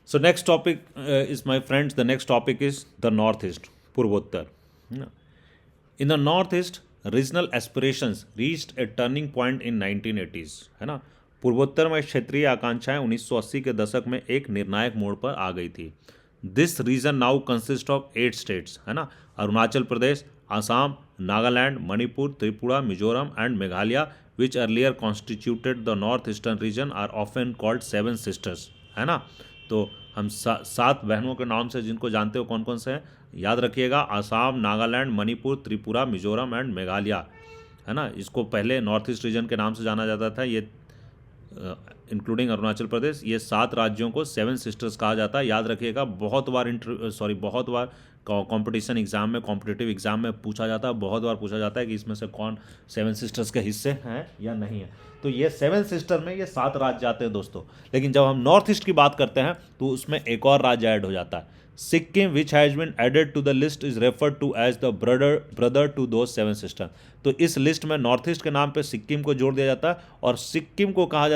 So next topic is, my friends, the next topic is the Northeast, Purvottar. In the Northeast, regional aspirations reached a turning point in 1980s, है ना. पूर्वोत्तर में क्षेत्रीय आकांक्षाएं 1980 के दशक में एक निर्णायक मोड़ पर आ गई थी. This region now consist of 8 states, है ना. Arunachal Pradesh, Assam, Nagaland, Manipur, Tripura, Mizoram and Meghalaya, which earlier constituted the north eastern region, are often called seven sisters, है ना. तो हम सात बहनों के नाम से जिनको जानते हो कौन कौन से हैं, याद रखिएगा. आसाम, नागालैंड, मणिपुर, त्रिपुरा, मिजोरम एंड मेघालय, है ना. इसको पहले नॉर्थ ईस्ट रीजन के नाम से जाना जाता था. ये इंक्लूडिंग अरुणाचल प्रदेश, ये 7 राज्यों को सेवन सिस्टर्स कहा जाता है. याद रखिएगा, बहुत बार कंपटीशन एग्जाम में, कॉम्पिटिटिव एग्जाम में पूछा जाता है, बहुत बार पूछा जाता है कि इसमें से कौन सेवन सिस्टर्स के हिस्से हैं या नहीं है. तो ये सेवन सिस्टर में ये 7 राज्य आते हैं दोस्तों. लेकिन जब हम नॉर्थ ईस्ट की बात करते हैं तो उसमें एक और राज्य ऐड हो जाता है. Sikkim, which has been added to the list, is referred to as the brother to the seven sister. तो इस लिस्ट में नॉर्थ ईस्ट के नाम पे सिक्किम को जोड़ दिया जाता है और सिक्किम को कहा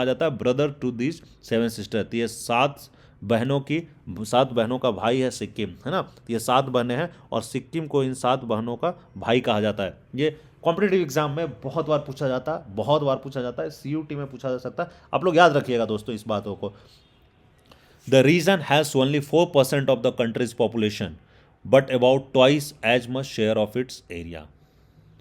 जाता है brother to this seven sister. तो ये 7 बहनों का भाई है सिक्किम, है ना. ये 7 बहनें हैं और सिक्किम को इन 7 बहनों का भाई कहा जाता है. ये कॉम्पिटिटिव एग्जाम में बहुत बार पूछा जाता है, सीयूटी में पूछा जा सकता है. आप लोग याद रखिएगा दोस्तों इस बातों को. The region has only 4% of the country's population but about twice as much share of its area,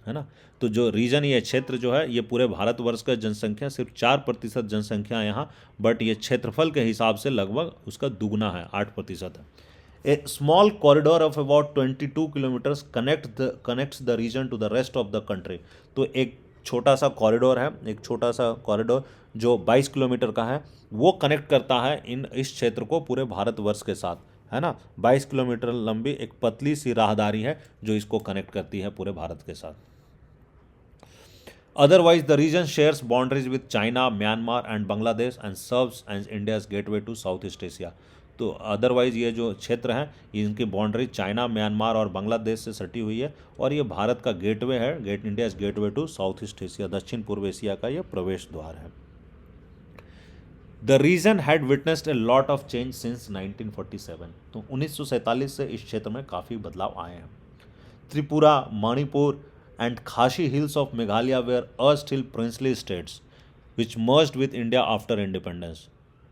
है ना. तो जो रीजन, ये क्षेत्र जो है, ये पूरे भारतवर्ष का जनसंख्या सिर्फ 4% जनसंख्या है यहाँ, बट ये क्षेत्रफल के हिसाब से लगभग उसका दुगना है, 8% है. A small corridor of about 22 kilometres connects the region to the rest of the country. तो एक छोटा सा कॉरिडोर जो 22 किलोमीटर का है, वो कनेक्ट करता है इस क्षेत्र को पूरे भारतवर्ष के साथ, है ना. 22 किलोमीटर लंबी एक पतली सी राहदारी है जो इसको कनेक्ट करती है पूरे भारत के साथ. Otherwise, the region shares boundaries with China, Myanmar and Bangladesh and serves as India's gateway to Southeast Asia. तो अदरवाइज़ ये जो क्षेत्र हैं, इनकी बाउंड्री चाइना, म्यांमार और बांग्लादेश से सटी हुई है और ये भारत का गेटवे है, India's gateway to south east Asia, दक्षिण पूर्व एशिया का ये प्रवेश द्वार है. The region had witnessed a lot of change since 1947. तो 1947 से इस क्षेत्र में काफ़ी बदलाव आए हैं. Tripura, Manipur and Khashi Hills of Meghalaya were erstwhile princely states which merged with India after independence,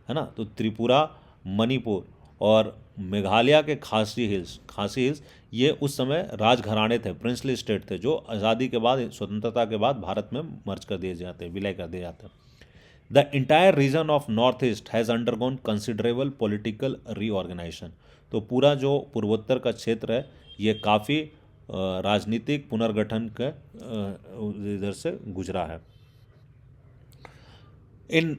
है ना. तो त्रिपुरा, मणिपुर और मेघालय के खासी हिल्स ये उस समय राजघराने थे, प्रिंसली स्टेट थे, जो आज़ादी के बाद, स्वतंत्रता के बाद भारत में मर्ज कर दिए जाते हैं, विलय कर दिए जाते हैं. The entire region of north east has undergone considerable political reorganisation. तो पूरा जो पूर्वोत्तर का क्षेत्र है ये काफ़ी राजनीतिक पुनर्गठन के इधर से गुजरा है. In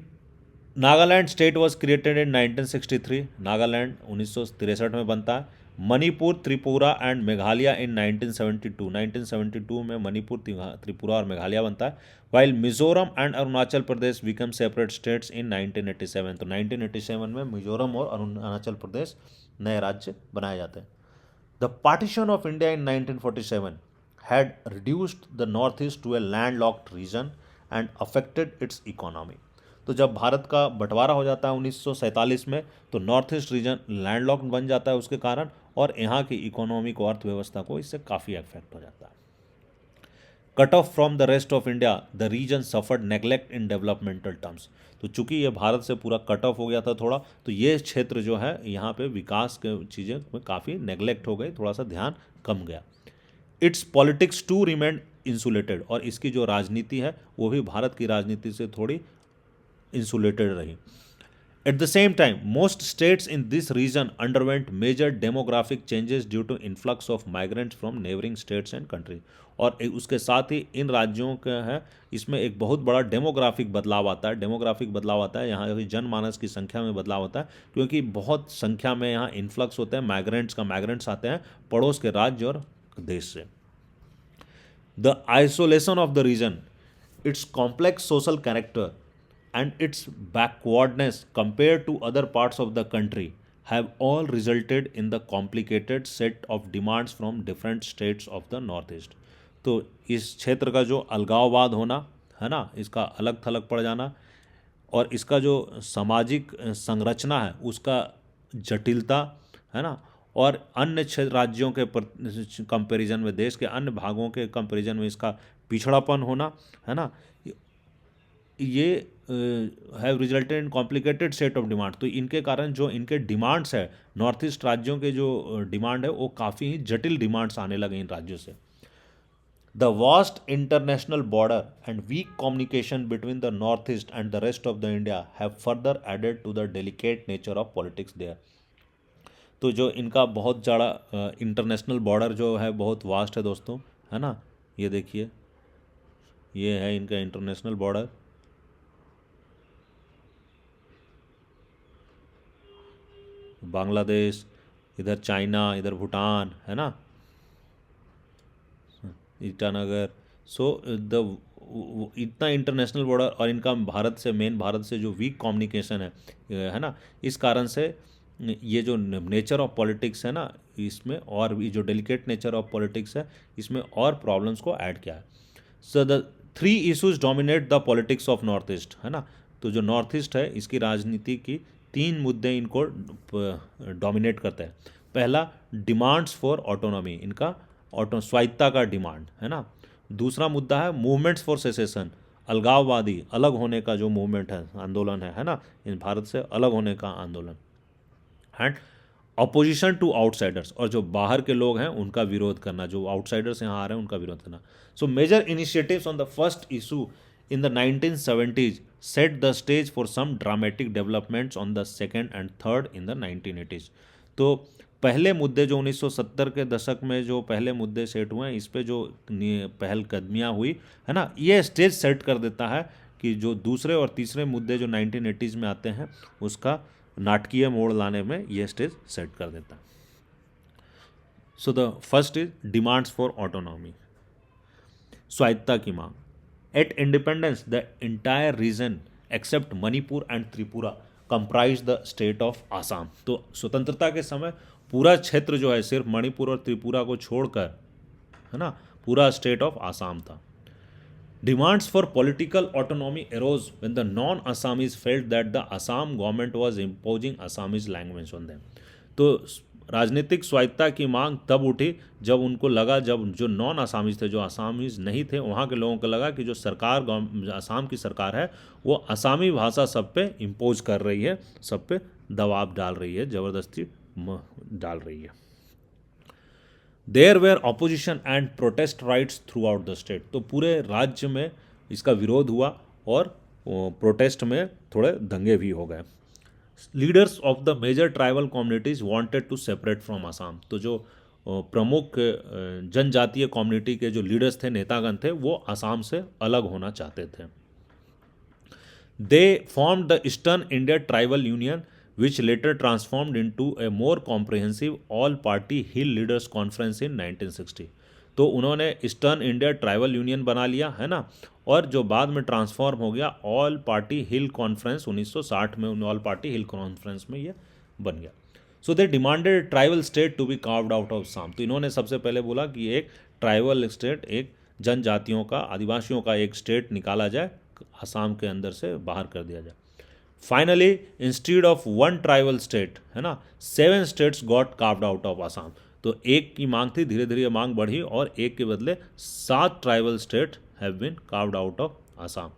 Nagaland state was created in 1963. Nagaland 1963 में बनता है. मणिपुर, त्रिपुरा एंड मेघालय इन 1972 में मणिपुर, त्रिपुरा और मेघालय बनता है. While Mizoram and Arunachal Pradesh become separate states in 1987. तो 1987 में मिजोरम और अरुणाचल प्रदेश नए राज्य बनाए जाते हैं. The partition of India in 1947 had reduced the northeast to a landlocked region and affected its economy. तो जब भारत का बंटवारा हो जाता है 1947 में, तो नॉर्थ ईस्ट रीजन लैंडलॉक्ड बन जाता है उसके कारण, और यहाँ की इकोनॉमी को, अर्थव्यवस्था को इससे काफ़ी इफेक्ट हो जाता है. Cut off from the rest of India, the region suffered neglect in developmental terms. तो चूंकि ये भारत से पूरा कट ऑफ हो गया था थोड़ा, तो ये क्षेत्र जो है यहाँ पे विकास के चीज़ें में काफ़ी नेग्लेक्ट हो गई, थोड़ा सा ध्यान कम गया. Its politics too remained insulated. और इसकी जो राजनीति है वो भी भारत की राजनीति से थोड़ी इंसुलेटेड रही. At the same time, most states in this region underwent major demographic changes due to influx of migrants from neighboring states and countries. और उसके साथ ही इन राज्यों का है, इसमें एक बहुत बड़ा डेमोग्राफिक बदलाव आता है. यहाँ की जनमानस की संख्या में बदलाव होता है, क्योंकि बहुत संख्या में यहाँ इन्फ्लक्स होते हैं माइग्रेंट्स आते हैं पड़ोस के राज्य और देश से. The isolation of the region, its complex social character and its backwardness compared to other parts of the country have all resulted in the complicated set of demands from different states of the northeast. तो इस क्षेत्र का जो अलगाववाद होना है ना, इसका अलग थलग पड़ जाना और इसका जो सामाजिक संरचना है उसका जटिलता, है ना, और अन्य क्षेत्र राज्यों के कंपैरिजन में, देश के अन्य भागों के कंपैरिजन में इसका पिछड़ापन होना, है ना, ये have resulted in complicated set of demand. तो इनके कारण जो इनके डिमांड्स है, नॉर्थ ईस्ट राज्यों के जो डिमांड है वो काफ़ी ही जटिल डिमांड्स आने लगे इन राज्यों से। The vast international border and weak communication between the northeast and the rest of the India have further added to the delicate nature of politics there. तो जो इनका बहुत ज़्यादा इंटरनेशनल बॉर्डर जो है बहुत वास्ट है दोस्तों, है ना, ये देखिए, ये है इनका इंटरनेशनल बॉर्डर। बांग्लादेश, इधर चाइना, इधर भूटान, है ना, ईटानगर। सो द इतना इंटरनेशनल बॉर्डर और इनका भारत से, मेन भारत से जो वीक कम्युनिकेशन है ना, इस कारण से ये जो नेचर ऑफ पॉलिटिक्स है ना इसमें, और ये जो डेलिकेट नेचर ऑफ पॉलिटिक्स है इसमें और प्रॉब्लम्स को ऐड किया है। So the 3 issues dominate the politics of north east, है ना। तो जो नॉर्थ ईस्ट है इसकी राजनीति की 3 मुद्दे इनको डोमिनेट करते हैं। पहला, डिमांड्स फॉर ऑटोनॉमी, इनका स्वायत्ता का डिमांड, है ना। दूसरा मुद्दा है मूवमेंट्स फॉर सेसेशन, अलगाववादी, अलग होने का जो मूवमेंट है, आंदोलन है ना, इन भारत से अलग होने का आंदोलन। एंड अपोजिशन टू आउटसाइडर्स, और जो बाहर के लोग हैं उनका विरोध करना, जो आउटसाइडर्स यहाँ आ रहे हैं उनका विरोध करना। So major initiatives on the first issue in the 1970s set the stage for some dramatic developments on the second and third in the 1980s। तो पहले मुद्दे जो 1970 के दशक में जो पहले मुद्दे सेट हुए हैं, इस पे जो पहल कदमियाँ हुई, है ना, ये स्टेज सेट कर देता है कि जो दूसरे और तीसरे मुद्दे जो 1980s में आते हैं उसका नाटकीय मोड़ लाने में ये स्टेज सेट कर देता है। So the first is demands for autonomy, स्वायत्ता की मांग। At independence, the entire region except Manipur and Tripura comprised the state of Assam। तो स्वतंत्रता के समय पूरा क्षेत्र जो है सिर्फ मणिपुर और त्रिपुरा को छोड़कर, है ना, पूरा स्टेट ऑफ आसाम था। Demands for political autonomy arose when the non-Assamese felt that the Assam government was imposing Assamese language on them। तो राजनीतिक स्वायत्ता की मांग तब उठी जब उनको लगा, जब जो नॉन आसामीज थे, जो आसामीज नहीं थे, वहाँ के लोगों को लगा कि जो सरकार, आसाम की सरकार है, वो आसामी भाषा सब पे इम्पोज कर रही है, सब पे दबाव डाल रही है, ज़बरदस्ती डाल रही है। There were opposition and protest riots throughout the state. तो पूरे राज्य में इसका विरोध हुआ और प्रोटेस्ट में थोड़े दंगे भी हो गए। Leaders of the major tribal communities wanted to separate from Assam. तो जो प्रमुख जनजातीय कम्युनिटी के जो लीडर्स थे, नेतागण थे, वो आसाम से अलग होना चाहते थे। They formed the Eastern India Tribal Union which later transformed into a more comprehensive All Party Hill Leaders Conference in 1960। तो उन्होंने ईस्टर्न इंडिया ट्राइबल यूनियन बना लिया, है ना, और जो बाद में ट्रांसफॉर्म हो गया ऑल पार्टी हिल कॉन्फ्रेंस 1960 में, ऑल पार्टी हिल कॉन्फ्रेंस में ये बन गया। So they demanded tribal state to be carved out of Assam. तो इन्होंने सबसे पहले बोला कि एक ट्राइबल स्टेट, एक जनजातियों का, आदिवासियों का एक स्टेट निकाला जाए, आसाम के अंदर से बाहर कर दिया जाए। Finally instead of 1 tribal state, है ना, 7 states got carved out of Assam. तो एक की मांग थी, धीरे धीरे ये मांग बढ़ी और एक के बदले 7 tribal state have been carved out of Assam।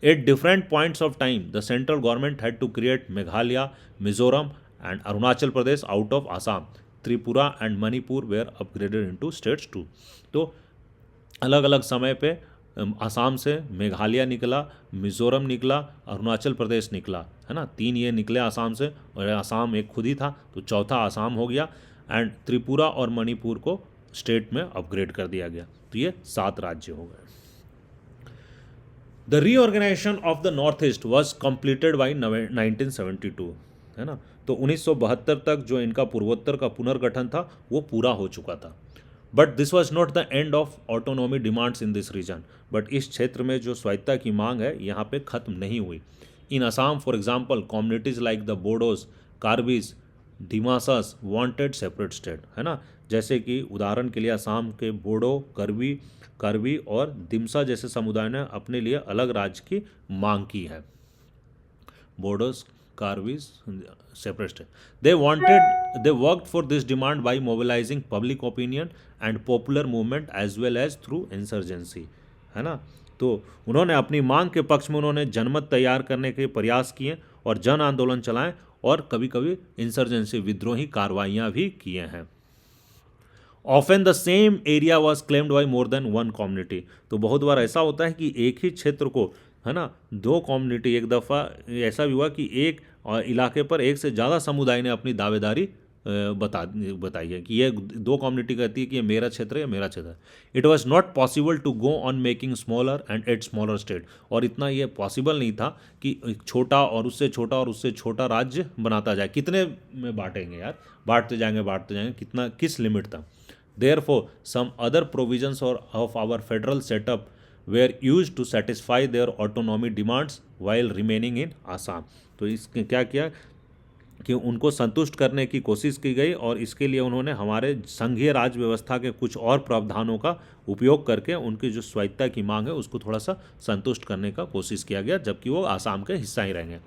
At different points of time, the central government had to create Meghalaya, Mizoram and Arunachal Pradesh out of Assam। Tripura and Manipur were upgraded into states too। तो अलग अलग समय पे आसाम से मेघालय निकला, मिज़ोरम निकला, अरुणाचल प्रदेश निकला, है ना, 3 ये निकले आसाम से, और आसाम एक खुद ही था, तो चौथा आसाम हो गया। एंड त्रिपुरा और मणिपुर को स्टेट में अपग्रेड कर दिया गया, तो ये 7 राज्य हो गए। The reorganisation of the north east was completed by 1972, है ना। तो 1972 तक जो इनका पूर्वोत्तर का पुनर्गठन था वो पूरा हो चुका था। But this was not the end of autonomy demands in this region. But इस क्षेत्र में जो स्वायत्ता की मांग है यहाँ पे ख़त्म नहीं हुई। In Assam for example communities like the Bodos, Karbis, Dimasas wanted separate state, है ना। जैसे कि उदाहरण के लिए असम के बोडो, कार्बी और दिमसा जैसे समुदाय ने अपने लिए अलग राज्य की मांग की है। Bodos, Karvis, separatist. They worked for this demand by mobilizing public opinion and popular movement as well as through insurgency, है ना। तो उन्होंने अपनी मांग के पक्ष में उन्होंने जनमत तैयार करने के प्रयास किए और जन आंदोलन चलाएं और कभी कभी इंसर्जेंसी विद्रोही कार्रवाइयाँ भी किए हैं। Often the same area was claimed by more than one community. तो बहुत बार ऐसा होता है कि एक ही क्षेत्र को, है ना, दो कम्युनिटी, एक दफ़ा ऐसा भी हुआ कि एक इलाके पर एक से ज़्यादा समुदाय ने अपनी दावेदारी बताई है कि ये दो कम्युनिटी कहती है कि ये मेरा क्षेत्र है, मेरा क्षेत्र है। It was not possible to go on making smaller and at smaller state. और इतना ये पॉसिबल नहीं था कि एक छोटा और उससे छोटा और उससे छोटा राज्य बनाता जाए। कितने में बांटेंगे यार, बांटते जाएंगे, कितना, किस लिमिट था। Therefore, some other provisions of our federal setup were used to satisfy their autonomy demands while remaining in Assam. तो इसके क्या किया कि उनको संतुष्ट करने की कोशिश की गई और इसके लिए उन्होंने हमारे संघीय राज व्यवस्था के कुछ और प्रावधानों का उपयोग करके उनकी जो स्वायत्ता की मांग है उसको थोड़ा सा संतुष्ट करने का कोशिश किया गया, जबकि वो आसाम के हिस्सा ही रहेंगे।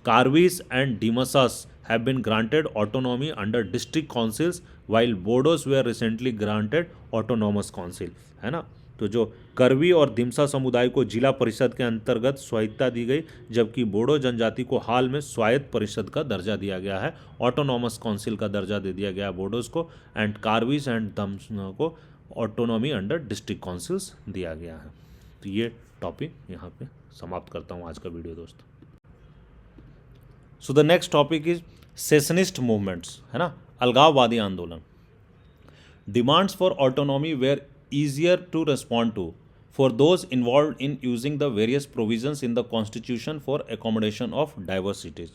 कार्विस and डिमसस have been granted autonomy under district councils while Bodos were recently granted autonomous council, है ना। तो जो करवी और दिमसा समुदाय को जिला परिषद के अंतर्गत स्वायत्ता दी गई, जबकि बोडो जनजाति को हाल में स्वायत्त परिषद का दर्जा दिया गया है, ऑटोनॉमस काउंसिल का दर्जा दे दिया गया है बोडोस को, एंड कार्विस एंड दमसा को ऑटोनॉमी अंडर डिस्ट्रिक्ट काउंसिल्स दिया गया है। तो ये टॉपिक यहाँ पे समाप्त करता हूँ आज का वीडियो दोस्तों। So the next topic is secessionist movements, है ना, अलगाववादी आंदोलन। Demands for autonomy were easier to respond to for those involve in using the various provisions in the constitution for accommodation of diversities.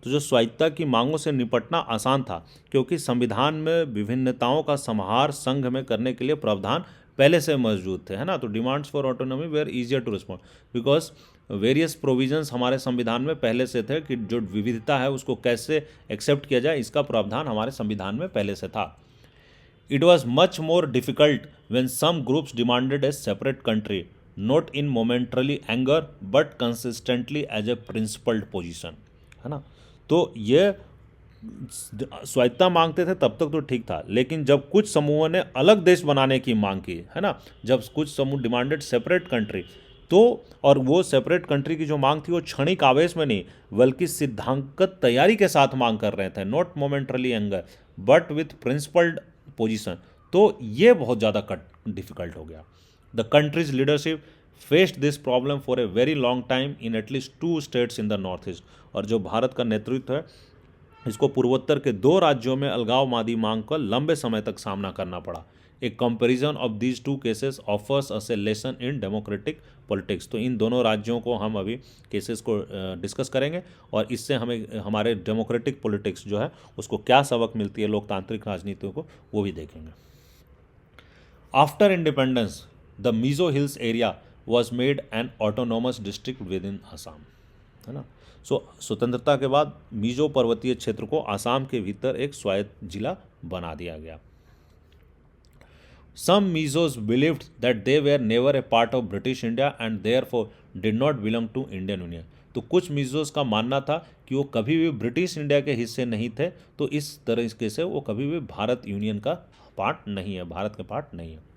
तो जो स्वायत्ता की मांगों से निपटना आसान था क्योंकि संविधान में विभिन्नताओं का समाहार संघ में करने के लिए प्रावधान पहले से मौजूद थे, है ना। तो demands for autonomy were easier to respond because various provisions हमारे संविधान में पहले से थे कि जो विविधता है उसको कैसे एक्सेप्ट किया जाए, इसका प्रावधान हमारे संविधान में पहले से था। It was much more difficult when some groups demanded a separate country not in momentarily anger but consistently as a principled position, है ना। तो ये स्वायत्ता मांगते थे तब तक तो ठीक था, लेकिन जब कुछ समूहों ने अलग देश बनाने की मांग की, है ना, जब कुछ समूह डिमांडेड सेपरेट कंट्री, तो और वो सेपरेट कंट्री की जो मांग थी वो क्षणिक आवेश में नहीं बल्कि सिद्धांतगत तैयारी के साथ मांग कर रहे थे, not momentarily anger but with principled position, तो ये बहुत ज़्यादा डिफिकल्ट हो गया। The countries leadership faced this problem for a very long time in at least 2 states in the north east. और जो भारत का नेतृत्व है इसको पूर्वोत्तर के 2 राज्यों में अलगाववादी मांग का लंबे समय तक सामना करना पड़ा। एक comparison of these 2 cases offers us A lesson in democratic politics. तो इन दोनों राज्यों को हम अभी केसेस को डिस्कस करेंगे और इससे हमें हमारे डेमोक्रेटिक पॉलिटिक्स जो है उसको क्या सबक मिलती है, लोकतांत्रिक राजनीतियों को, वो भी देखेंगे। After independence the Mizo hills area was made an autonomous district with in Assam, है ना। स्वतंत्रता के बाद मिजो पर्वतीय क्षेत्र को आसाम के भीतर एक स्वायत्त जिला बना दिया गया। Some Mizos believed that they were never a part of British India and therefore did not belong to Indian Union. तो कुछ मिजोस का मानना था कि वो कभी भी ब्रिटिश इंडिया के हिस्से नहीं थे, तो इस तरीके से वो कभी भी भारत यूनियन का पार्ट नहीं है, भारत का पार्ट नहीं है।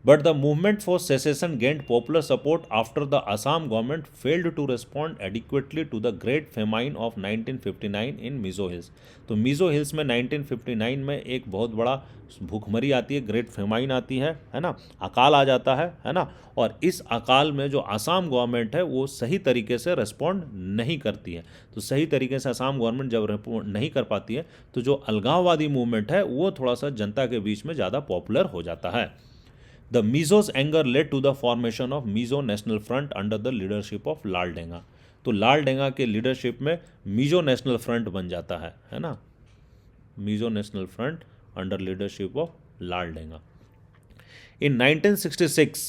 But the movement for secession gained popular support after the Assam government failed to respond adequately to the Great Famine of 1959 in Mizo Hills. तो मिजो हिल्स में 1959 में एक बहुत बड़ा भूखमरी आती है, ग्रेट फेमाइन आती है ना, अकाल आ जाता है ना। और इस अकाल में जो आसाम गवर्नमेंट है वो सही तरीके से रिस्पॉन्ड नहीं करती है। तो सही तरीके से आसाम गवर्नमेंट जब रिस्पॉन्ड नहीं कर पाती है तो जो अलगाववादी मूवमेंट है वो थोड़ा सा जनता के बीच में ज़्यादा पॉपुलर हो जाता है। The Mizo's anger led to the formation of Mizo National Front under the leadership of लाल डेंगा। तो लाल डेंगा के लीडरशिप में मिजो नेशनल फ्रंट बन जाता है ना, Mizo national front under leadership of Laldenga. In 1966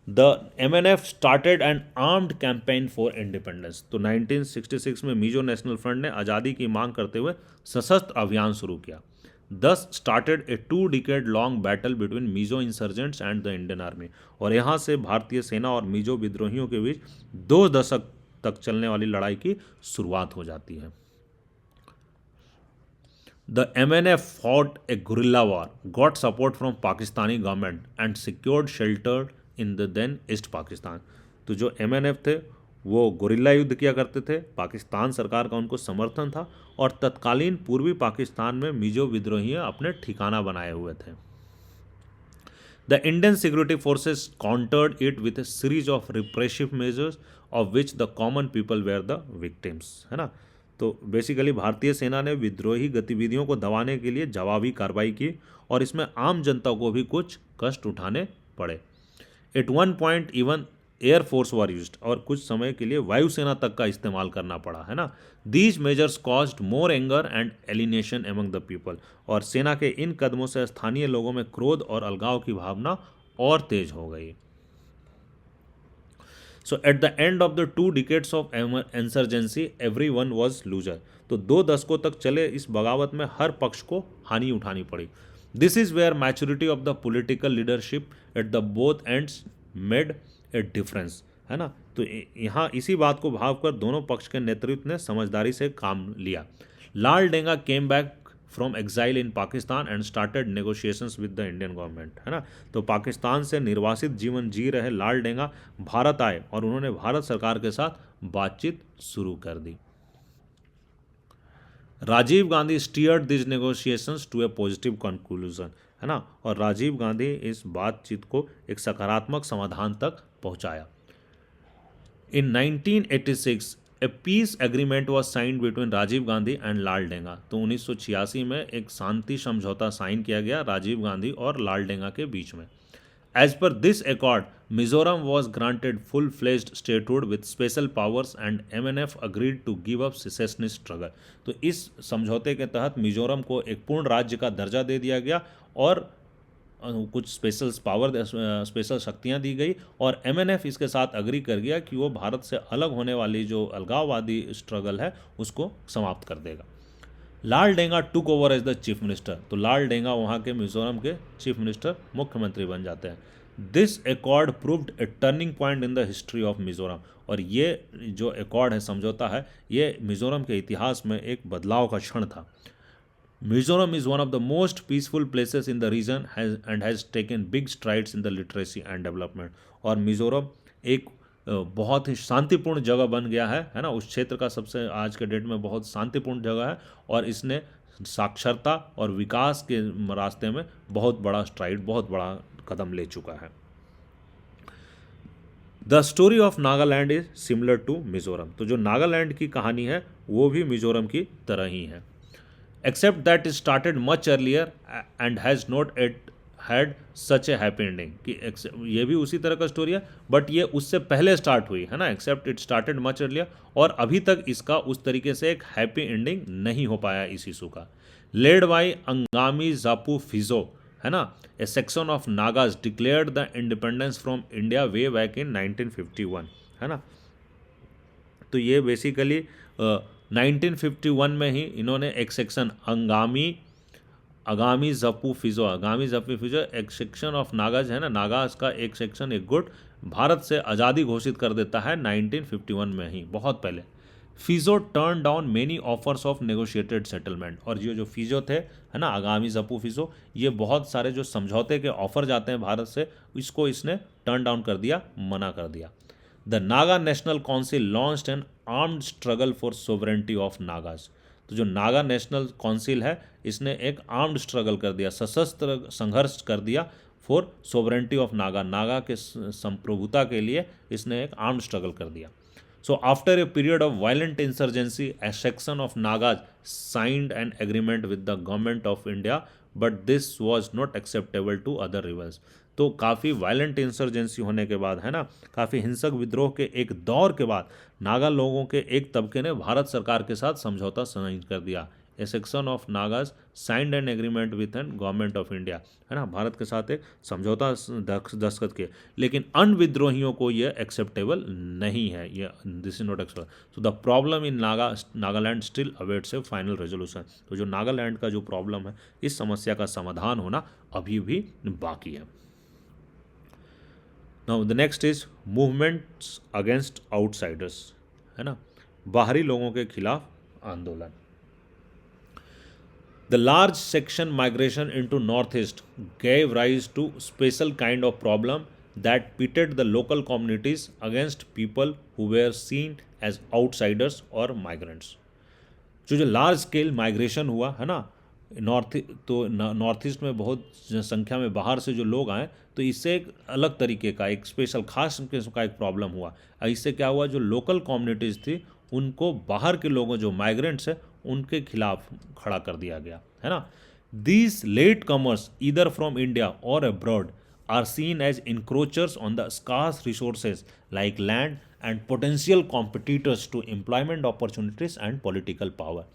the MNF started an armed campaign for independence। तो 1966 में Mizo national front ने आज़ादी की मांग करते हुए सशस्त्र अभियान शुरू किया। Thus started a 2-decade long battle between Mizo insurgents and the Indian army. और यहाँ से भारतीय सेना और मिजो विद्रोहियों के बीच 2 दशक तक चलने वाली लड़ाई की शुरुआत हो जाती है। The MNF fought a guerrilla war, got support from Pakistani government and secured shelter in the then East Pakistan. तो जो MNF थे वो गुरिल्ला युद्ध किया करते थे, पाकिस्तान सरकार का उनको समर्थन था और तत्कालीन पूर्वी पाकिस्तान में मिजो विद्रोही अपने ठिकाना बनाए हुए थे। The Indian security forces countered it with a series of repressive measures of which the common people were the victims, है ना। तो बेसिकली भारतीय सेना ने विद्रोही गतिविधियों को दबाने के लिए जवाबी कार्रवाई की और इसमें आम जनता को भी कुछ कष्ट उठाने पड़े। At one point even air force were used, और कुछ समय के लिए वायुसेना तक का इस्तेमाल करना पड़ा, है ना। These measures caused more anger and alienation among the people, और सेना के इन कदमों से स्थानीय लोगों में क्रोध और अलगाव की भावना और तेज हो गई। So at the end of the 2 decades of insurgency everyone was loser. तो 2 दशकों तक चले इस बगावत में हर पक्ष को हानि उठानी पड़ी। This is where maturity of the political leadership at the both ends made a difference, है ना। तो यहाँ इसी बात को भाव कर दोनों पक्ष के नेतृत्व ने समझदारी से काम लिया। Laldenga came back from exile in Pakistan and started negotiations with the Indian government, है ना। तो पाकिस्तान से निर्वासित जीवन जी रहे लाल डेंगा भारत आए और उन्होंने भारत सरकार के साथ बातचीत शुरू कर दी। Rajiv Gandhi steered this negotiations to a positive conclusion, है ना, और राजीव गांधी इस बातचीत को एक सकारात्मक समाधान तक पहुंचाया। In 1986 a peace agreement was signed between Rajiv Gandhi and Laldenga. तो 1986 में एक शांति समझौता साइन किया गया राजीव गांधी और लाल डेंगा के बीच में। As per this accord Mizoram was granted full fledged statehood with special powers and MNF agreed to give up secessionist struggle. तो इस समझौते के तहत मिजोरम को एक पूर्ण राज्य का दर्जा दे दिया गया और कुछ स्पेशल शक्तियां दी गई और MNF इसके साथ अग्री कर गया कि वो भारत से अलग होने वाली जो अलगाववादी स्ट्रगल है उसको समाप्त कर देगा। Laldenga took over as the chief minister. तो लाल डेंगा वहाँ के मिजोरम के चीफ मिनिस्टर, मुख्यमंत्री बन जाते हैं। This accord proved A turning point in the history of Mizoram. और ये जो एकॉर्ड है, समझौता है, ये मिजोरम के इतिहास में एक बदलाव का क्षण था। Mizoram is one of the most peaceful places in the region and has taken big strides in the literacy and development. और मिजोरम एक बहुत ही शांतिपूर्ण जगह बन गया है ना। उस क्षेत्र का सबसे आज के डेट में बहुत शांतिपूर्ण जगह है और इसने साक्षरता और विकास के रास्ते में बहुत बड़ा स्ट्राइड, बहुत बड़ा कदम ले चुका है। The story of Nagaland is similar to Mizoram. तो जो नागालैंड की कहानी है वो भी मिजोरम की तरह ही है, except that it started much earlier and has not yet had such a happy ending। कि ये भी उसी तरह का स्टोरी है बट ये उससे पहले स्टार्ट हुई, है ना। Except it started much earlier, और अभी तक इसका उस तरीके से एक हैप्पी एंडिंग नहीं हो पाया इस इशू का। लेड बाई अंगामी जापू फिजो, है ना, ए section of Nagas declared the independence from India way back in 1951, है ना। तो ये बेसिकली 1951 में ही इन्होंने एक सेक्शन आगामी जपू फिजो एक सेक्शन ऑफ नागाज, है ना, नागाज का एक सेक्शन, एक गुट भारत से आज़ादी घोषित कर देता है 1951 में ही, बहुत पहले। Phizo turn down many offers of negotiated settlement. और जो फिजो थे, है ना, आगामी जपू फिजो, ये बहुत सारे जो समझौते के ऑफर जाते हैं भारत से, इसको इसने टर्न डाउन कर दिया, मना कर दिया। The Naga national council launched N armed struggle for sovereignty of Nagas. तो जो नागा नेशनल काउंसिल है इसने एक आर्म्ड स्ट्रगल कर दिया, सशस्त्र संघर्ष कर दिया फॉर सोवरेंटी ऑफ नागा के संप्रभुता के लिए इसने एक आर्म्ड स्ट्रगल कर दिया। So after a period of violent insurgency a section of Nagas signed an agreement with the government of India but this was not acceptable to other rivals. तो काफ़ी वायलेंट इंसर्जेंसी होने के बाद, है ना, काफ़ी हिंसक विद्रोह के एक दौर के बाद नागा लोगों के एक तबके ने भारत सरकार के साथ समझौता साइन कर दिया। ए section of Nagas signed an agreement with an government of India, है ना, भारत के साथ एक समझौता दस्तखत किए, लेकिन अन्य विद्रोहियों को यह एक्सेप्टेबल नहीं है, ये this is not acceptable. So the problem in Nagaland still awaits A final resolution. तो जो नागालैंड का जो प्रॉब्लम है, इस समस्या का समाधान होना अभी भी बाकी है। Now the next is movements against outsiders, है ना, बाहरी लोगों के खिलाफ आंदोलन। The large section migration into northeast gave rise to special kind of problem that pitted the local communities against people who were seen as outsiders or migrants. जो large scale migration हुआ है ना नॉर्थ, तो north east में बहुत संख्या में बाहर से जो लोग आए, तो इससे एक अलग तरीके का एक स्पेशल खास किस्म का एक प्रॉब्लम हुआ। इससे क्या हुआ, जो लोकल कम्युनिटीज़ थी उनको बाहर के लोगों जो माइग्रेंट्स हैं उनके खिलाफ खड़ा कर दिया गया, है ना। These late comers either from India और abroad are seen as encroachers on the scarce resources like land and potential competitors to employment opportunities and political power.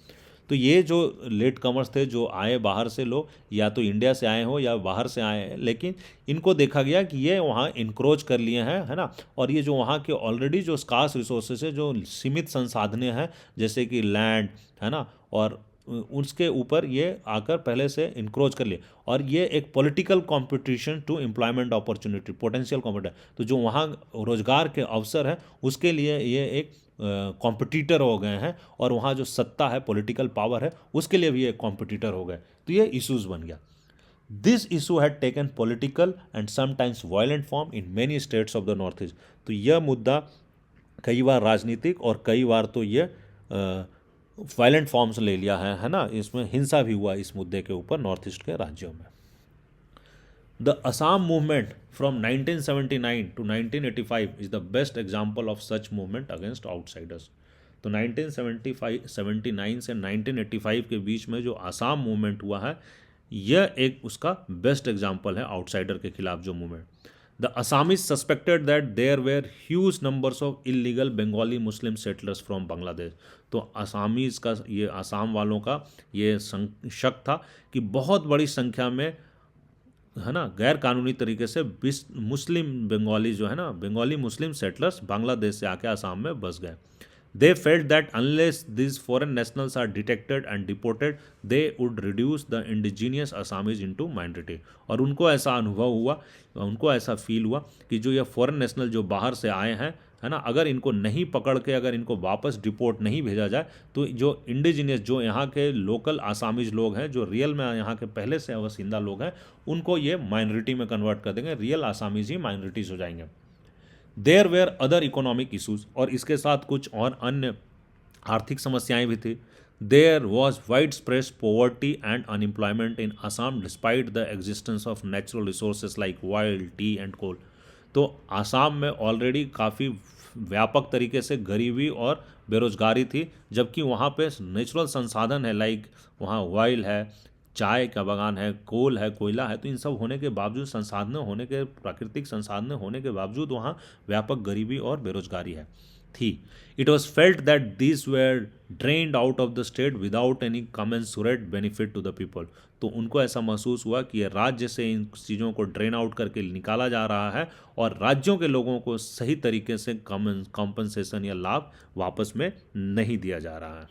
तो ये जो लेट कमर्स थे, जो आए बाहर से लोग, या तो इंडिया से आए हो या बाहर से आए हैं, लेकिन इनको देखा गया कि ये वहाँ इंक्रोच कर लिए हैं, है ना। और ये जो वहाँ के ऑलरेडी जो स्कार्स रिसोर्सेज है, जो सीमित संसाधनें हैं जैसे कि लैंड, है ना, और उसके ऊपर ये आकर पहले से इंक्रोच कर लिए। और ये एक political competition to employment opportunity, potential competitor, तो जो वहाँ रोजगार के अवसर है उसके लिए ये एक कॉम्पिटिटर हो गए हैं, और वहाँ जो सत्ता है, पॉलिटिकल पावर है, उसके लिए भी एक कॉम्पिटिटर हो गए। तो ये इशूज़ बन गया। This issue had taken political and sometimes violent form in many states of the north east. तो यह मुद्दा कई बार राजनीतिक और कई बार तो ये वायलेंट फॉर्म्स ले लिया है ना। इसमें हिंसा भी हुआ इस मुद्दे के ऊपर नॉर्थ ईस्ट के राज्यों में। The Assam movement from 1979 to 1985 is the best example of such movement against outsiders. तो 1979 से 1985 के बीच में जो आसाम मूवमेंट हुआ है, यह एक उसका बेस्ट एग्जाम्पल है आउटसाइडर के खिलाफ जो movement. The Assamese suspected that there were huge numbers of illegal Bengali Muslim settlers from Bangladesh. तो असामीज का, ये आसाम वालों का ये शक था कि बहुत बड़ी संख्या में, है ना, गैर कानूनी तरीके से मुस्लिम बंगाली जो है ना, बंगाली मुस्लिम सेटलर्स बांग्लादेश से आके आसाम में बस गए। They felt that unless this foreign nationals are detected and deported they would reduce the indigenous Assamese into minority. और उनको ऐसा अनुभव हुआ, उनको ऐसा फील हुआ कि जो ये फॉरेन नेशनल जो बाहर से आए हैं, है ना, अगर इनको नहीं पकड़ के, अगर इनको वापस डिपोर्ट नहीं भेजा जाए, तो जो इंडिजीनियस, जो यहाँ के लोकल आसामीज लोग हैं, जो रियल में यहाँ के पहले से वसिंदा लोग हैं, उनको ये माइनॉरिटी में कन्वर्ट कर देंगे, रियल आसामीज ही माइनॉरिटीज हो जाएंगे। There were other economic issues, और इसके साथ कुछ और अन्य आर्थिक समस्याएं भी थी। There was wide spread poverty and unemployment in Assam despite the existence of natural resources like oil, tea and coal. तो आसाम में ऑलरेडी काफ़ी व्यापक तरीके से गरीबी और बेरोजगारी थी, जबकि वहाँ पे नेचुरल संसाधन है, लाइक वहाँ ऑयल है, चाय का बागान है, कोल है, कोयला है। तो इन सब होने के बावजूद, संसाधन होने के, प्राकृतिक संसाधन होने के बावजूद वहाँ व्यापक गरीबी और बेरोजगारी है थी। It was felt that this were drained out of the state without any commensurate benefit to the people. तो उनको ऐसा महसूस हुआ कि ये राज्य से इन चीज़ों को ड्रेन आउट करके निकाला जा रहा है, और राज्यों के लोगों को सही तरीके से कॉम्पनसेशन या लाभ वापस में नहीं दिया जा रहा है।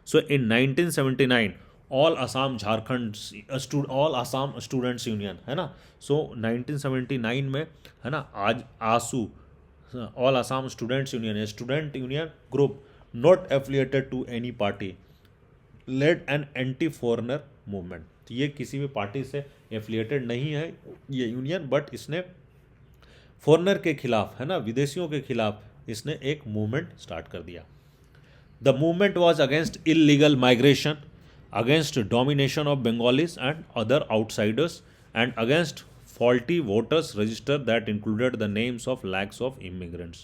So in 1979 all Assam Jharkhand all Assam students union, है ना, सो 1979 में, है ना, आज AASU all Assam students union, a student union group not affiliated to any party led an anti foreigner movement. तो ये किसी भी पार्टी से एफिलिएटेड नहीं है ये यूनियन, बट इसने फॉरेनर के खिलाफ, है ना, विदेशियों के खिलाफ इसने एक मूवमेंट स्टार्ट कर दिया। The movement was against illegal migration, against domination of Bengalis and other outsiders, and against faulty voters register that included the names of lakhs of immigrants.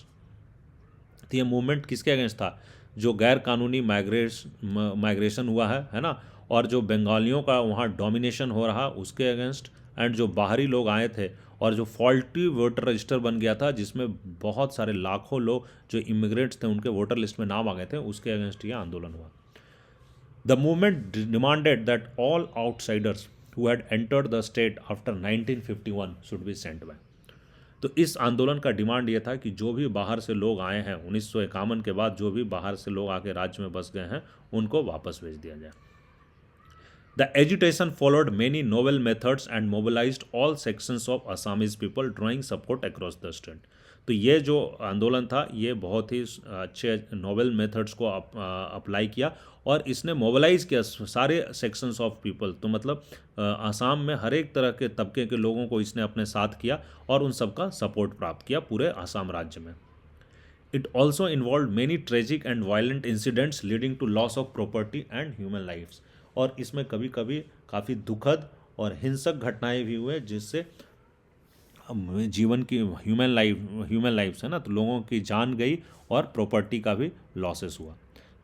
तो ये मूवमेंट किसके अगेंस्ट था? जो गैर कानूनी माइग्रेशन हुआ है ना, और जो बंगालियों का वहाँ डोमिनेशन हो रहा उसके अगेंस्ट, एंड जो बाहरी लोग आए थे, और जो फॉल्टी वोटर रजिस्टर बन गया था जिसमें बहुत सारे लाखों लोग जो इमिग्रेंट्स थे उनके वोटर लिस्ट में नाम आ गए थे, उसके अगेंस्ट ये आंदोलन हुआ। The movement demanded that all outsiders who had entered the state after 1951 should be sent back. तो इस आंदोलन का डिमांड ये था कि जो भी बाहर से लोग आए हैं 1951 के बाद, जो भी बाहर से लोग आके राज्य में बस गए हैं, उनको वापस भेज दिया जाए। The agitation followed many novel methods and mobilized all sections of Assamese people drawing support across the state. तो ये जो आंदोलन था ये बहुत ही अच्छे नोवेल मेथड्स को अप्लाई किया और इसने मोबिलाइज किया सारे सेक्शंस ऑफ पीपल। तो मतलब आसाम में हर एक तरह के तबके के लोगों को इसने अपने साथ किया और उन सबका सपोर्ट प्राप्त किया पूरे आसाम राज्य में। It also involve many tragic and violent incidents leading to loss of property and human lifes. और इसमें कभी कभी काफ़ी दुखद और हिंसक घटनाएं भी हुए जिससे जीवन की ह्यूमन लाइफ्स है ना, तो लोगों की जान गई और प्रॉपर्टी का भी लॉसेस हुआ।